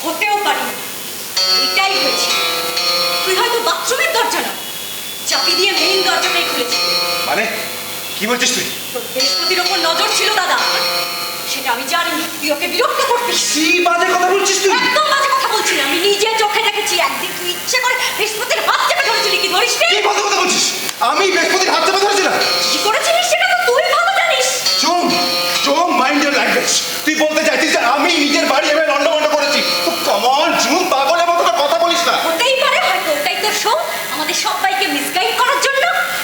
হতেও পারি না। এটাই হয়েছে। তুই হয়তো বাথরুমের দরজা না, চাবি দিয়ে মেইন দরজাটাই খুলেছিস। মানে কি বলছিস তুই? তোর বৃহস্পতির ওপর নজর ছিল দাদা, সেটা আমি জানি। তুই ওকে বিরক্ত করতিস। কি বাজে কথা বলছিস তুই? একদম বাজে কথা বলছি না, আমি নিজে চোখে দেখেছি। একদিন তুই ইচ্ছে করে বৃহস্পতির হাত চেপে ধরেছিলি, কি ধরিস নি? কি বাজে কথা বলছিস? আমি বৃহস্পতির হাত চেপে ধরেছিলাম? কি করেছিলিস সেটা তো তুই ভালো জানিস। চুম চুম, মাইন্ড ইওর ল্যাঙ্গুয়েজ। তুই বলতে চাইছিস যে আমি নিজের বাড়ি এভাবে লন্ডভন্ড করেছি? কাম অন জুম, পাগলের মতো কথা বলিস না। হতেই পারে, হয়তো ওটাই তোর শো, আমাদের সবাইকে মিসগাইড করার জন্য।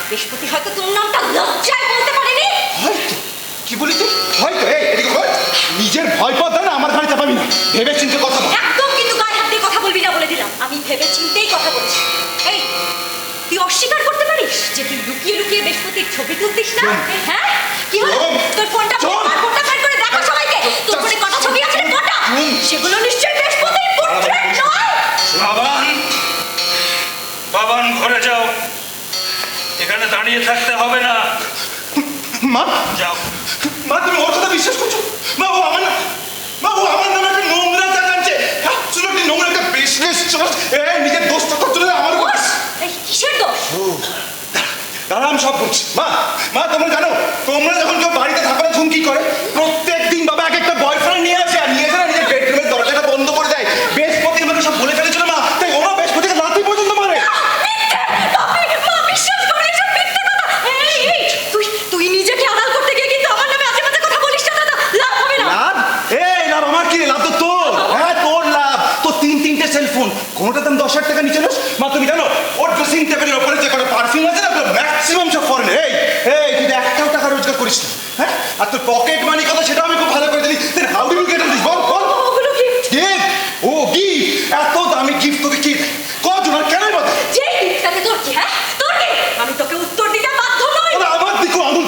বৃহস্পতি হয়তো তোর নামটা লজ্জায় বলতে পারেনি। হয়তো? কি বলিস তুই? হয়তো? এই এদিকে বল। নিজের ভয় পাওয়া না আমার ঘাড়ে চাপাবি না, ভেবে চিন্তে কথা বল। একদম কিন্তু গায়ে হাত দিয়ে কথা বলবি না বলে দিলাম। আমি ভেবে চিন্তেই কথা বলছি। এই তুই অস্বীকার করতে পারিস যে তুই লুকিয়ে লুকিয়ে বৃহস্পতির ছবি তুলতিস না? হ্যাঁ, কি হলো? তোর ফোনটা ফোনটা বের করে দেখো সবাইকে। তোর ফোনে কত ছবি আছে রে ফোনটা? সেগুলো নিশ্চয়ই বৃহস্পতির পোর্ট্রেট নয়। বাবান, বাবান ঘরে যাও, এখানে দাঁড়িয়ে থাকতে হবে না। মা, যাও। মা তুমি ওর কথা বিশ্বাস করছো? মা ও আমার না, মা ও আমার নামে একটা নোংরা জায়গা আনছে। হ্যাঁ, শুনো কি নোংরা একটা বিজনেস চলছে। নিজের দোষটা করতে আমার উপর। এই কিসের দোষ? দাঁড়া আমি সব বলছি। মা মা তোমরা জানো, তোমরা যখন কেউ বাড়িতে থাকো না ঝুমকি করে, প্রত্যেক দিন বাবা এক একটা বয়ফ্রেন্ড নিয়ে আসে, আর নিয়ে এসে না নিজের বেডরুমের দরজাটা বন্ধ করে দেয়। বৃহস্পতি আমাকে সব বলে ফেলেছিল মা, তাই ওরা বৃহস্পতিকে রাত্রি পর্যন্ত মারে। তুই নিজেকে আড়াল করতে গিয়ে কিন্তু আমার নামে আজে বাজে কথা বলিস না দাদা। লাভ হবে না। লাভ? এই লাভ আমার কি? লাভ তো তোর। হ্যাঁ তোর লাভ। তোর 3-3টে সেলফোন, কোনোটার দাম 10,000 টাকা নিচে নস। মা তুমি জানো ওর ড্রেসিং টেবিলের ওপরে যে কটা পারফিউম আছে না, ম্যাক্সিমাম সব ফরেন। এই এই তুই একটাও টাকা রোজগার করিস না। হ্যাঁ, আর তোর পকেট মানি কথা সেটা আমি খুব ভালো করে জানি। Then how do you get this? বল বল। ওগুলো কি? গিফট? ও গিফট? এত দামি গিফট তোকে কি কজন আর কেন বল? যেই গিফটটাতে তোর কি? হ্যাঁ তোর কি? আমি তোকে উত্তর দিতে বাধ্য নই। আমার দিকেও আঙুল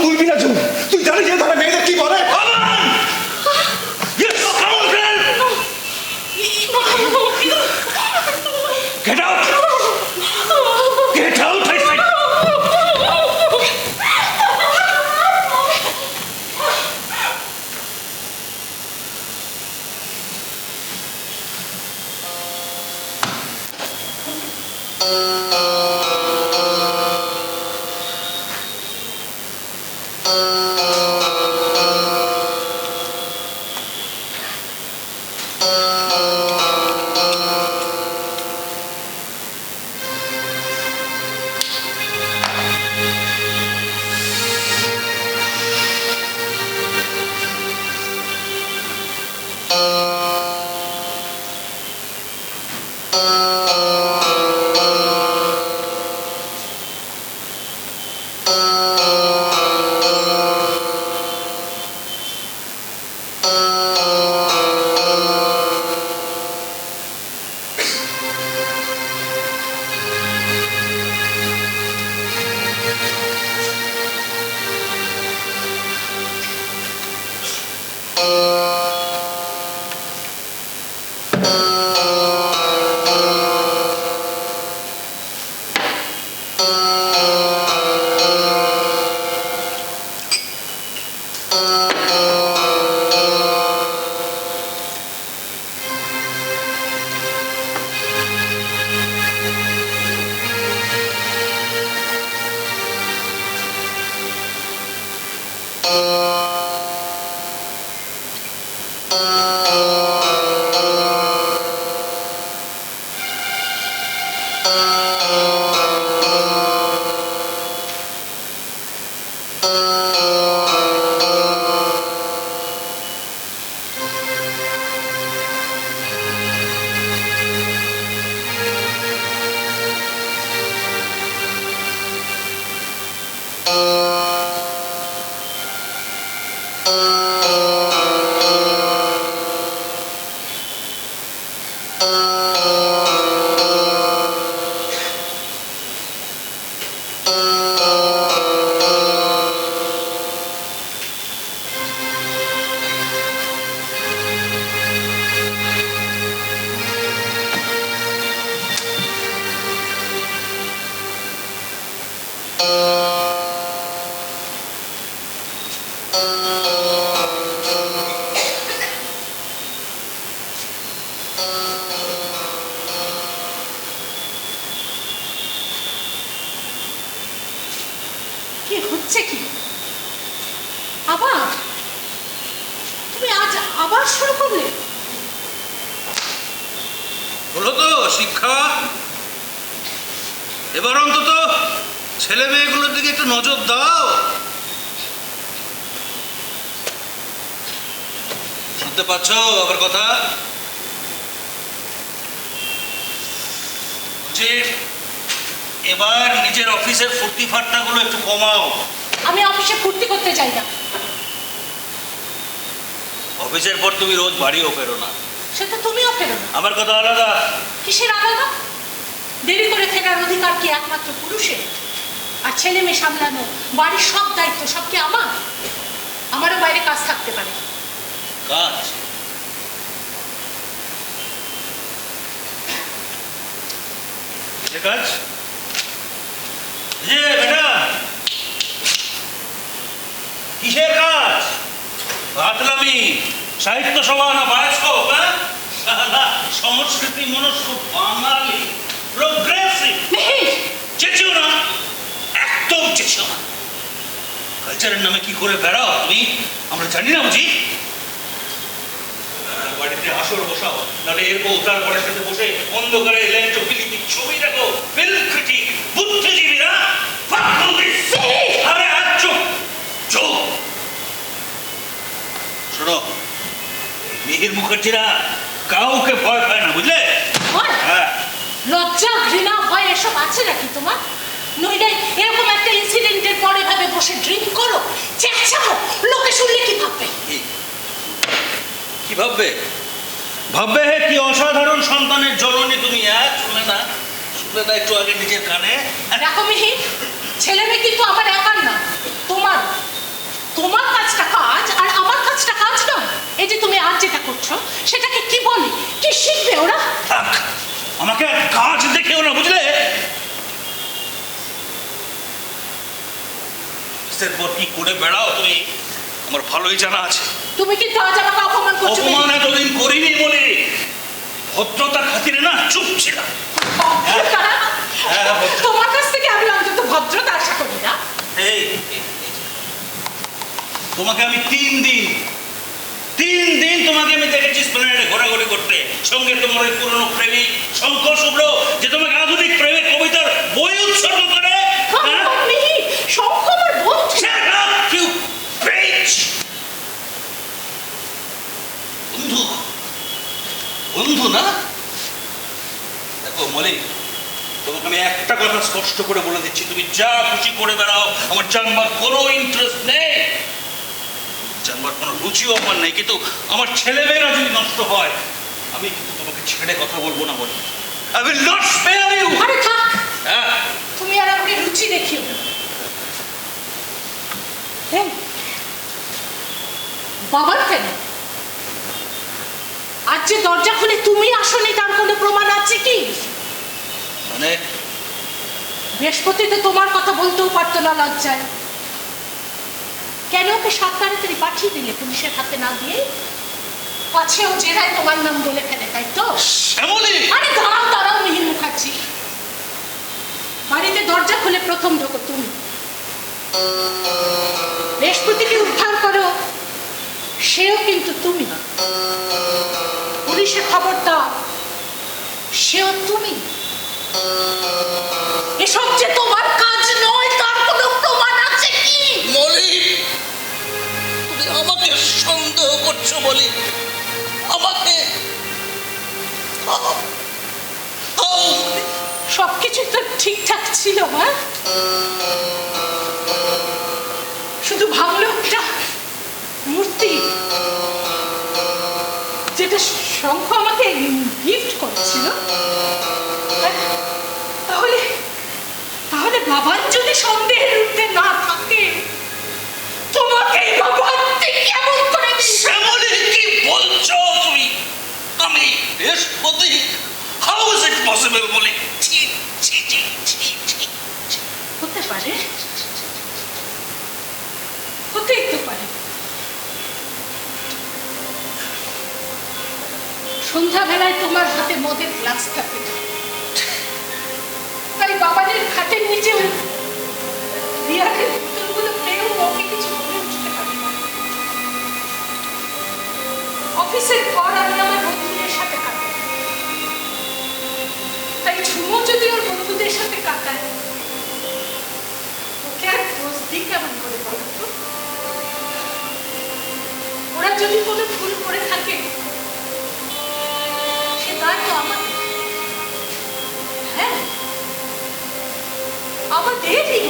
কি হচ্ছে কি? আবার তুমি আজ আবার শুরু করলে? হলো তো শিক্ষা। এবার অন্তত ছেলে মেয়েগুলোর দিকে একটু নজর দাও। শুনতে পাচ্ছ আমার কথা? যে এবার নিজের অফিসের ফুর্তি ফাট্টাগুলো একটু কমাও। আমি অফিসে ফুর্তি করতে চাই না। অফিসের পর তুমি রোজ বাড়িও ফেরো না। সে তো তুমিও ফেরো না। আমার কথা আলাদা। কিসের আলাদা? দেরি করে ফেরার অধিকার কি একমাত্র পুরুষের? আর ছেলে মেয়ে সামলানো, বাড়ির সব দায়িত্ব সব কি আমার? আমারও বাইরে কাজ থাকতে পারে। কাজ? কাজ? যে ম্যাডাম, কিসের কাজ? বাতলামি, সাহিত্য সভা না বায়োস্কোপ? সংস্কৃতি মনস্ক বাঙালি, প্রোগ্রেসিভ। চেঁচিও না, একদম চেঁচিও না। কালচারের নামে কি করে বেড়াও তুমি আমরা জানি না বুঝি? বাড়িতে আসর বসাও, নাহলে এর বউ তার বরের সাথে বসে অন্ধকারে ল্যান্ড ফিলিপি ছবি দেখো। ফিল্ম ক্রিটিক, বুদ্ধিজীবীরা। আরে আর চুপ চুপ। শোনো, মিহির মুখার্জিরা কাউকে ভয় পায় না, বুঝলে? হ্যাঁ। লজ্জা ঘৃণা ভয় এসব আছে নাকি তোমার? নইলে এরকম একটা ইনসিডেন্টের পরে ভাবে বসে ড্রিঙ্ক করো, চেঁচাও, লোকে শুনলে কি ভাববে? কি ভাববে? ভাববে হে কি অসাধারণ সন্তানের জননী তুমি। শুনলে না? শুনলে না একটু আগে নিজের কানে? দেখো মিহির, ছেলে মেয়ে কিন্তু আমার একার না, তোমার। তোমার কাজটা কাজ আর আমার কাজটা কাজ নয়। এই যে তুমি আজ যেটা করছো সেটাকে কি বলে, কি শিখবে ওরা? থাক, আমাকে আর কাজ দেখেও না, বুঝলে? পর কি করে বেড়াও তুমি আমার ভালোই জানা আছে। তুমি কিন্তু আজ আমাকে অপমান করছো। অপমান এতদিন করিনি বলে ভদ্রতার খাতিরে না চুপ ছিলাম। তোমার কাছ থেকে আমি অন্তত ভদ্রতা আশা করি না। এই তোমাকে আমি 3 দিন তোমাকে আমি দেখেছি স্প্লেনেডে ঘোরাঘুরি করতে, সঙ্গে তোমার ওই পুরনো প্রেমিক শঙ্কর শুভ্র, যে তোমাকে আধুনিক প্রেমের কবিতার বই উৎসর্গ করে। হ্যাঁ? শঙ্খ আমার বন্ধু। Shut up, you bitch! বন্ধু, বন্ধু না? দেখো মলি, তোমাকে আমি একটা কথা স্পষ্ট করে বলে দিচ্ছি, তুমি যা খুশি করে বেড়াও, আমার জানবার কোনো ইন্টারেস্ট নেই, জানবার কোনো রুচিও আমার নেই, কিন্তু আমার ছেলেমেয়েরা যদি নষ্ট হয় আমি কিন্তু তোমাকে ছেড়ে কথা বলবো না বলি। I will not spare you! আরে থাক, হ্যাঁ, তুমি আর আমাকে রুচি দেখিও না। এই, বাবার কেন? আজ যে দরজা খুলে তুমি আসনি তার কোনো প্রমাণ আছে কি? মানে বৃহস্পতি তো তোমার কথা বলতেও পারতো না লজ্জায়। কেন ওকে 7 তাড়াতাড়ি পাঠিয়ে দিলে পুলিশের হাতে না দিয়ে? পাছে ও জেরায় তোমার নাম বলে ফেলে, তাই তো? শ্যামলী! আরে দাঁড়াও দাঁড়াও মিহির মুখার্জি, বাড়িতে দরজা খুলে প্রথম ঢোকো তুমি। বৃহস্পতিকে উদ্ধার করো সেও কিন্তু তুমি না। পুলিশে খবর দাও সেও তুমি। এসব যে তোমার কাজ নয় তার কোনো প্রমাণ আছে কি? মলি, তুমি আমাকে সন্দেহ করছো বলি? আমাকে সবকিছু তো ঠিকঠাক ছিল, হ্যাঁ? শুধু ভাবলো একটা মূর্তি যেটা শঙ্খ আমাকে গিফট করেছিল। তাহলে তাহলে বাবার যদি সন্দেহের ঊর্ধ্বে না থাকে, তোমাকে বাবাতে কেমন করে? শ্যামলী, কি বলছো তুমি? আমি বৃহস্পতি? হাউ ইজ ইট পসিবল বলি? হতে পারে, হতেই তো পারে। সন্ধ্যাবেলায় তোমার হাতে মদের গ্লাস থাকে, তাই বাবাদের খাটের নিচে ওই বিয়ারের বোতলগুলো পেয়েও ওকে কিছু বলে উঠতে পারি না। অফিসের পর আমি আমার বন্ধুদের সাথে কাটাই, তাই ঝুমো যদি ওর বন্ধুদের সাথে কাটায়, ওকে আর দোষ দিই কেমন করে বলো তো? ওরা যদি কোনো ভুল করে থাকে সে দায় তো আমাদের। হ্যাঁ, আমাদেরই।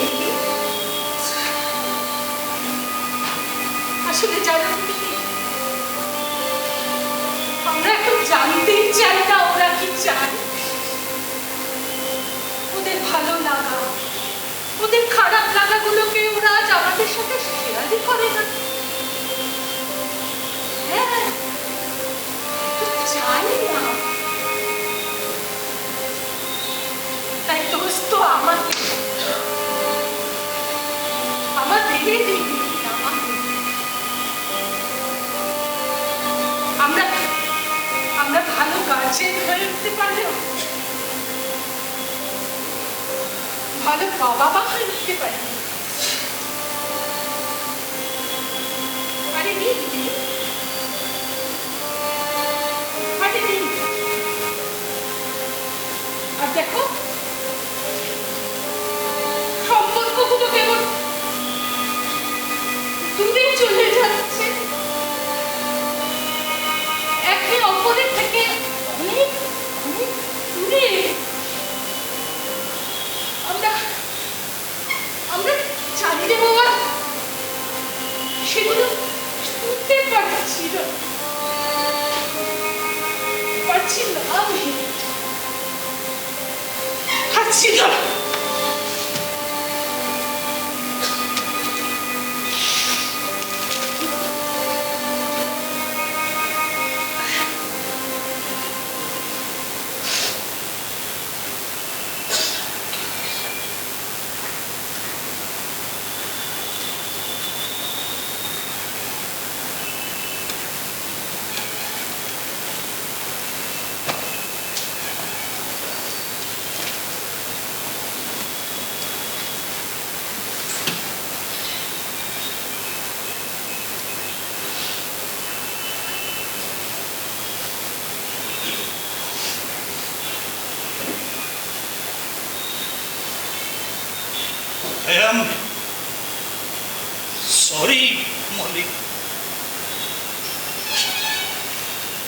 আসলে জানো তুমি, আমরা এখন জানতেই চাই না ওরা কি চায়। ওদের ভালো লাগা, ওদের খারাপ লাগাগুলোকে ওরা আজ আমাদের সাথে শেয়ারই করে না। হ্যাঁ, চাই না। তাই দোষ তো আমাদের, আমাদেরই দিন। আমরা ভালো গার্জেন হয়ে উঠতে পারলেও ভালো বাবা মা হয়ে উঠতে পারি। আর দেখো সম্পর্কগুলো কেমন দূরে চলে যাচ্ছে, একে অপরের থেকে অনেক অনেক দূরে। আমরা চালিয়ে বাবা সেগুলো শুনতে পারছি না, পারছি না, আমি পারছি না। Sorry Mallick,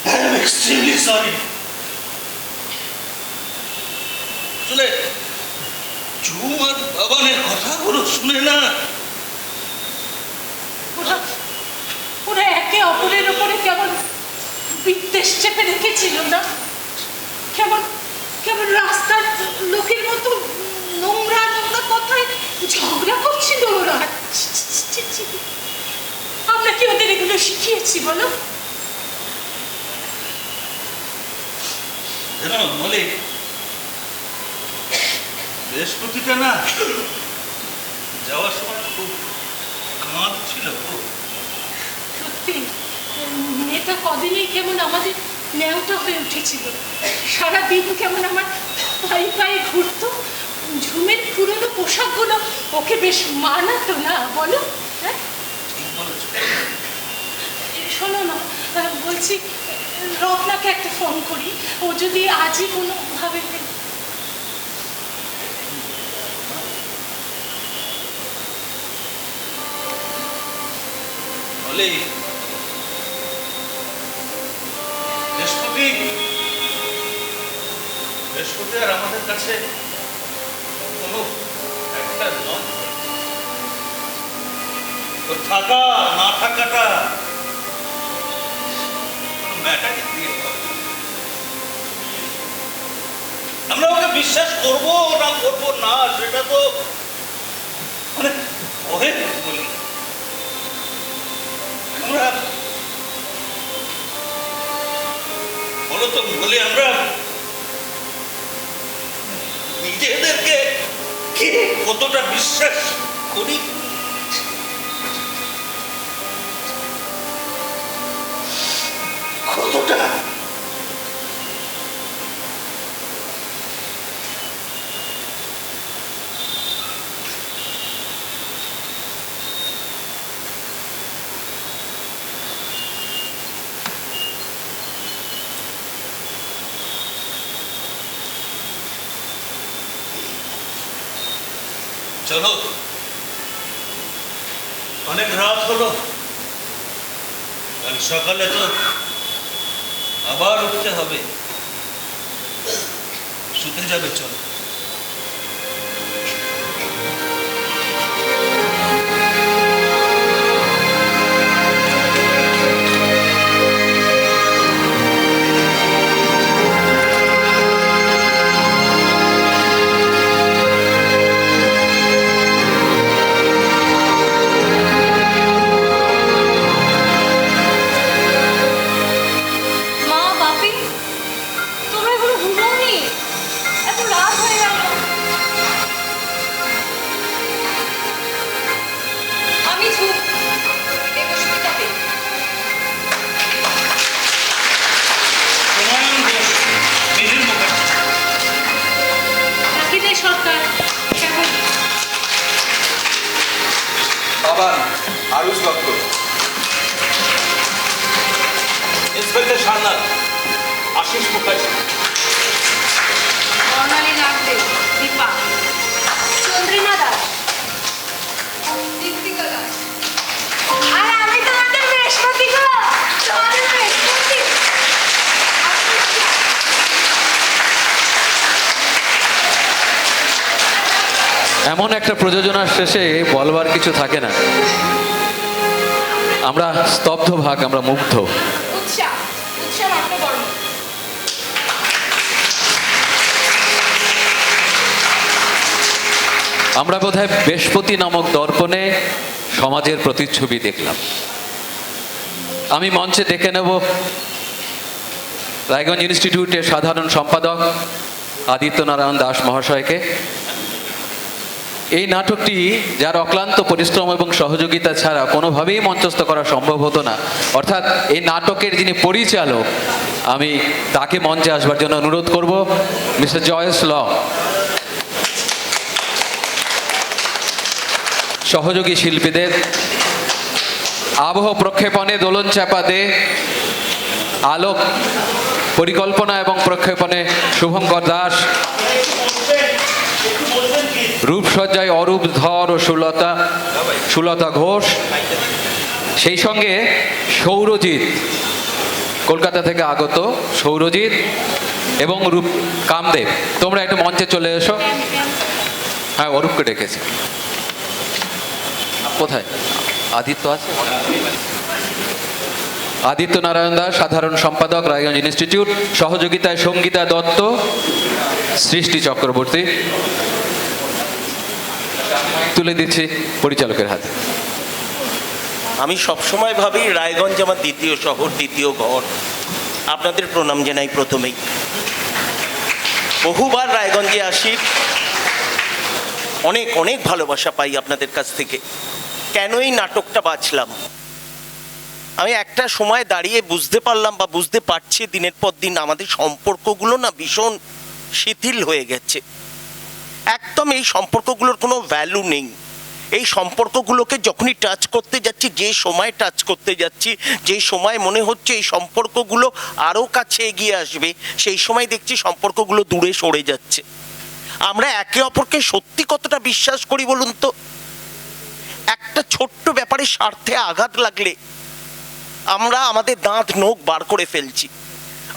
I am extremely sorry. আসলে ঝুম আর বাবানের কথাগুলো শুনে না ওরা ওরা একে অপরের উপরে কেমন বিদ্বেষ চেপে রেখেছিল না, কেমন কেমন রাস্তার লোকের মতো নোংরা নোংরা কথায় ঝগড়া করছিল ওরা। ছি, ছি, ছি, ছি, ছি। আমরা কি ওদের এগুলো শিখিয়েছি বলো? জানো মল্লিক, বৃহস্পতিটা না যাওয়ার সময় খুব কাঁদছিল। সত্যি মেয়েটা কদিনেই কেমন আমাদের ন্যাওটা হয়ে উঠেছিল। সারাদিন কেমন আমার পায়ে পায়ে ঘুরতো। ঝুমের পুরনো পোশাকগুলো ওকে বেশ মানাতো না বলো? হ্যাঁ ঠিক বলেছো। শোনো না, বলছি রত্নাকে একটা ফোন করি, ও যদি আজই কোনোভাবে মল্লিক, বৃহস্পতি বৃহস্পতি আর আমাদের কাছে কোনো একটা নয়। ওর থাকা না থাকাটা কোনো ম্যাটার ক্রিয়েট করে। আমরা ওকে বিশ্বাস করবো না করবো না সেটা তো মানে পরে বলি। আমরা বলো তো বলি, আমরা নিজেদেরকে কে কতটা বিশ্বাস করি? কতটা? চলো, অনেক রাত হলো, কাল সকালে তো আবার উঠতে হবে। শুতে যাবে, চলো। মা, বাপি, তোমরা এগুলো ঘুমোওনি? এত রাত হয়ে গেল। আমি ঝুঁক দেবস্মিতাকে। প্রণয়ন ঘোষ, মিহির মুখার্জি। রাকিদের সরকার কেমন? বাবান আরুষ দত্ত, ইন্সপেক্টর সান্নাল, আশিস মুখার্জি, বর্ণালী নাগদে, দীপা, চন্দ্রিমা দাস, দীপ্তিকা দাস। আর আমি তোমাদের বৃহস্পতি গো, তোমাদের বৃহস্পতি। এমন একটা প্রযোজনার শেষে বলবার কিছু থাকে না। আমরা স্তব্ধ ভাগ, আমরা মুগ্ধ। উৎসাহ উৎসাহ নাট্যকর্ম। আমরা বোধহয় বৃহস্পতি নামক দর্পণে সমাজের প্রতিচ্ছবি দেখলাম। আমি মঞ্চে ডেকে নেব রায়গঞ্জ ইনস্টিটিউটের সাধারণ সম্পাদক আদিত্যনারায়ণ দাস মহাশয়কে। এই নাটকটি যার অক্লান্ত পরিশ্রম এবং সহযোগিতা ছাড়া কোনোভাবেই মঞ্চস্থ করা সম্ভব হতো না, অর্থাৎ এই নাটকের যিনি পরিচালক, আমি তাকে মঞ্চে আসবার জন্য অনুরোধ করব। মিস্টার জয়েস ল। সহযোগী শিল্পীদের আবহ প্রক্ষেপণে দোলন চাপা দে, আলোক পরিকল্পনা এবং প্রক্ষেপণে শুভঙ্কর দাস, একটু বলবেন কি? রূপসজ্জায় অরূপ ধর ও সুলতা ঘোষ, সেই সঙ্গে সৌরজিৎ, কলকাতা থেকে আগত সৌরজিৎ এবং রূপ কামদেব। তোমরা একটু মঞ্চে চলে এসো। হ্যাঁ, অরূপকে ডেকেছে। কোথায় আদিত্য আছে? আদিত্য নারায়ণ দাস, সাধারণ সম্পাদক, রায়গঞ্জ ইনস্টিটিউট। সহযোগিতায় সঙ্গীতা দত্ত, সৃষ্টি চক্রবর্তী। তুলে দিচ্ছি পরিচালকের হাতে। আমি সবসময় ভাবি রায়গঞ্জ আমার দ্বিতীয় শহর, দ্বিতীয় ঘর। আপনাদের প্রণাম জানাই প্রথমেই। বহুবার রায়গঞ্জে আসি, অনেক অনেক ভালোবাসা পাই আপনাদের কাছ থেকে। কেন এই নাটকটা বাছলাম, আমি একটা সময় দাঁড়িয়ে বুঝতে পারলাম বা বুঝতে পারছি দিনের পর দিন আমাদের সম্পর্কগুলো না ভীষণ শিথিল হয়ে গেছে। একদম এই সম্পর্কগুলোর কোনো ভ্যালু নেই। এই সম্পর্কগুলোকে যখনই টাচ করতে যাচ্ছি, যে সময় টাচ করতে যাচ্ছি, যে সময় মনে হচ্ছে এই সম্পর্কগুলো আরও কাছে এগিয়ে আসবে, সেই সময় দেখছি সম্পর্কগুলো দূরে সরে যাচ্ছে। আমরা একে অপরকে সত্যি কতটা বিশ্বাস করি বলুন তো? একটা ছোট্ট ব্যাপারে স্বার্থে আঘাত লাগলে আমরা আমাদের দাঁত নখ বার করে ফেলছি।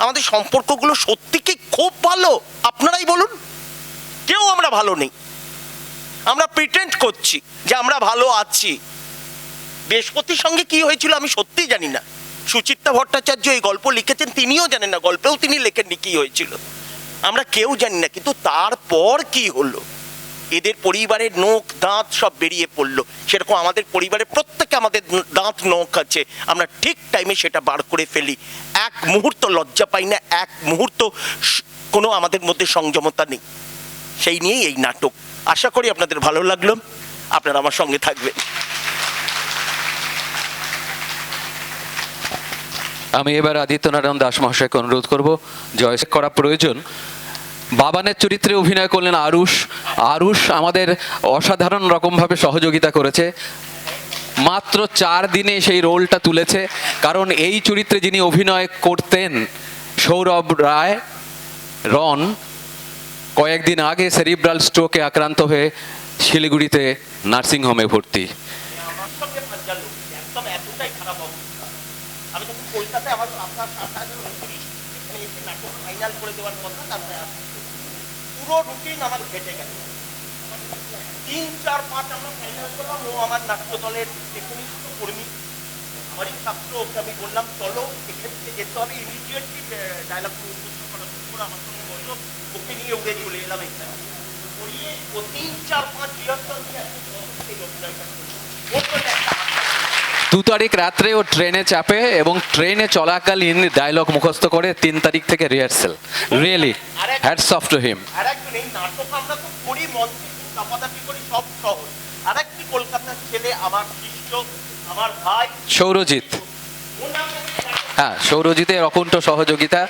আমাদের সম্পর্কগুলো সত্যি কি খুব ভালো? আপনারাই বলুন। কেউ আমরা ভালো নেই, আমরা প্রিটেন্ড করছি যে আমরা ভালো আছি। বৃহস্পতির সঙ্গে কি হয়েছিল আমি সত্যিই জানি না। সুচিত্রা ভট্টাচার্য এই গল্প লিখেছেন, তিনিও জানেন না, গল্পেও তিনি লেখেননি কি হয়েছিল, আমরা কেউ জানি না। কিন্তু তারপর কি হলো, এদের পরিবারের নখ দাঁত সব বেরিয়ে পড়লো। সেরকম আমাদের পরিবারের প্রত্যেকে আমাদের দাঁত নখ আছে, আমরা ঠিক টাইমে সেটা বার করে ফেলি। এক মুহূর্ত লজ্জা পাই না, এক মুহূর্ত কোনো আমাদের মধ্যে সংযমতা নেই। সেই নিয়েই এই নাটক। আশা করি আপনাদের ভালো লাগলো, আপনারা আমার সঙ্গে থাকবেন। আমি এবার আদিত্য নারায়ণ দাস মহাশয়কে অনুরোধ করব, জয় করা প্রয়োজন। বাবানের চরিত্রে অভিনয় করলেন আরুষ। আরুষ আমাদের অসাধারণ রকমভাবে সহযোগিতা করেছে। মাত্র 4 দিনে সেই রোলটা তুলেছে। কারণ এই চরিত্রে যিনি অভিনয় করতেন, সৌরভ রায় রন, কয়েকদিন আগে সেরিব্রাল স্ট্রোকে আক্রান্ত হয়ে শিলিগুড়িতে নার্সিংহোমে ভর্তি। আমার সঙ্গে ভালো, একদম এতটাই খারাপ অবস্থা। আমি তখন কলকাতায় আমার আপনার 7,029 এখানে এসে নাটক ফাইনাল করে দেওয়ার কথা, তারপরে পুরো রুটিন আমার ঘেটে গেল। 3, 4, 5 আমরা ফাইনাল করলাম। ও আমার নাট্য দলের টেকনিক্স কর্মী, আমারই ছাত্র। ওকে আমি বললাম চলো এখান থেকে যেতে হবে, ইমিডিয়েটলি ডায়লগ মুখস্থ করার পর আমার সঙ্গে বললো, ওকে নিয়ে উড়ে চলে এলাম এখানে। করিয়ে ও 3, 4, 5 রিহার্সাল নিয়ে সেই অভিনয়টা করলো। ও তো 2 তারিখ রাত্রে ও ট্রেনে চাপে এবং ট্রেনে চলাকালীন ডায়লগ মুখস্থ করে 3 তারিখ থেকে rehearsal. Really hats off to him. আর একজন এই নাটক আমরা তো করি, মঞ্চে চাপাচাপি করি, সব সহজ। আর একটি কলকাতার ছেলে, আমার শিষ্য, আমার ভাই সৌরজিৎ। হ্যাঁ, সৌরজিতের অকুণ্ঠ সহযোগিতা।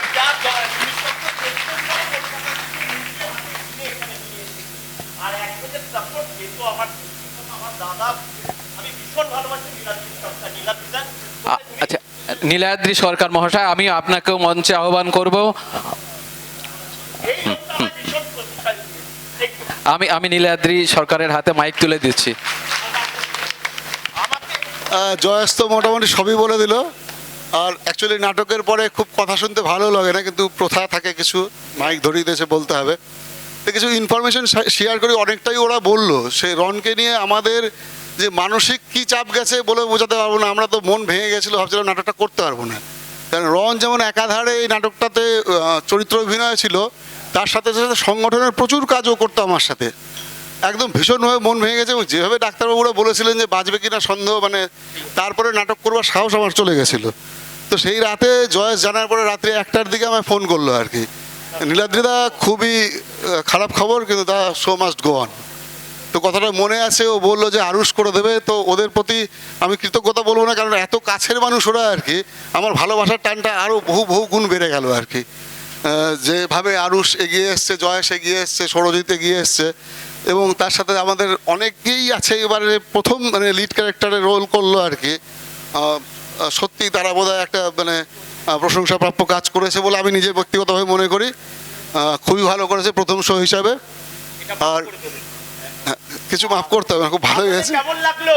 আর একজনের সাপোর্ট যেহেতু আমার দাদা, আমি ভীষণ ভালোবাসি নীলাদ্রি সরকার। নীলাদ্রি স্যার, আচ্ছা, নীলাদ্রি সরকার মহাশয়, আমি আপনাকেও মঞ্চে আহ্বান করব। এই লোকটা আমার ভীষণ প্রতিষ্ঠা দিয়েছে। আমি নীলাদ্রি সরকারের হাতে মাইক তুলে দিচ্ছি। জয়েস তো মোটামুটি সবই বলে দিল। আর অ্যাকচুয়ালি নাটকের পরে খুব কথা শুনতে ভালো লাগে না, কিন্তু প্রথা থাকে কিছু, মাইক ধরিয়ে দিয়েছে বলতে হবে। তো কিছু ইনফরমেশন শেয়ার করি। অনেকটাই ওরা বললো, সেই রনকে নিয়ে আমাদের যে মানসিক কী চাপ গেছে বলে বোঝাতে পারবো না। আমরা তো মন ভেঙে গেছিলো, ভাবছিলাম নাটকটা করতে পারবো না। কারণ রন যেমন একাধারে এই নাটকটাতে চরিত্র অভিনয় ছিল, তার সাথে সাথে সংগঠনের প্রচুর কাজও করতো আমার সাথে। একদম ভীষণভাবে মন ভেঙে গেছে। এবং যেভাবে ডাক্তারবাবুরা বলেছিলেন যে বাঁচবে কিনা সন্দেহ, মানে তারপরে নাটক করবার সাহস আমার চলে গেছিলো। তো সেই রাতে জয়েস জানার পরে রাত্রি 1টার দিকে আমায় ফোন করলো আর কি, নীলাদ্রিদা খুবই খারাপ খবর, কিন্তু the show must go on. তো কথাটা মনে আছে, ও বললো যে আরুষ করে দেবে। তো ওদের প্রতি আমি কৃতজ্ঞতা বলবো না, কারণ এত কাছের মানুষ ওরা আর কি। আমার ভালোবাসার টানটা আরও বহু গুণ বেড়ে গেল আর কি। যেভাবে আরুষ এগিয়ে এসছে, জয়েশ এগিয়ে এসছে, সৌরজিৎ এগিয়ে এসছে, এবং তার সাথে আমাদের অনেকেই আছে এবারে প্রথম মানে লিড ক্যারেক্টারে রোল করলো আর কি। সত্যি তারা বোধহয় একটা মানে প্রশংসাপ্রাপ্য কাজ করেছে বলে আমি নিজে ব্যক্তিগতভাবে মনে করি। খুবই ভালো করেছে প্রথম শো হিসাবে। আর কিছু মাফ করতে হবে না, খুব ভালোই হয়েছে। কেমন লাগলো?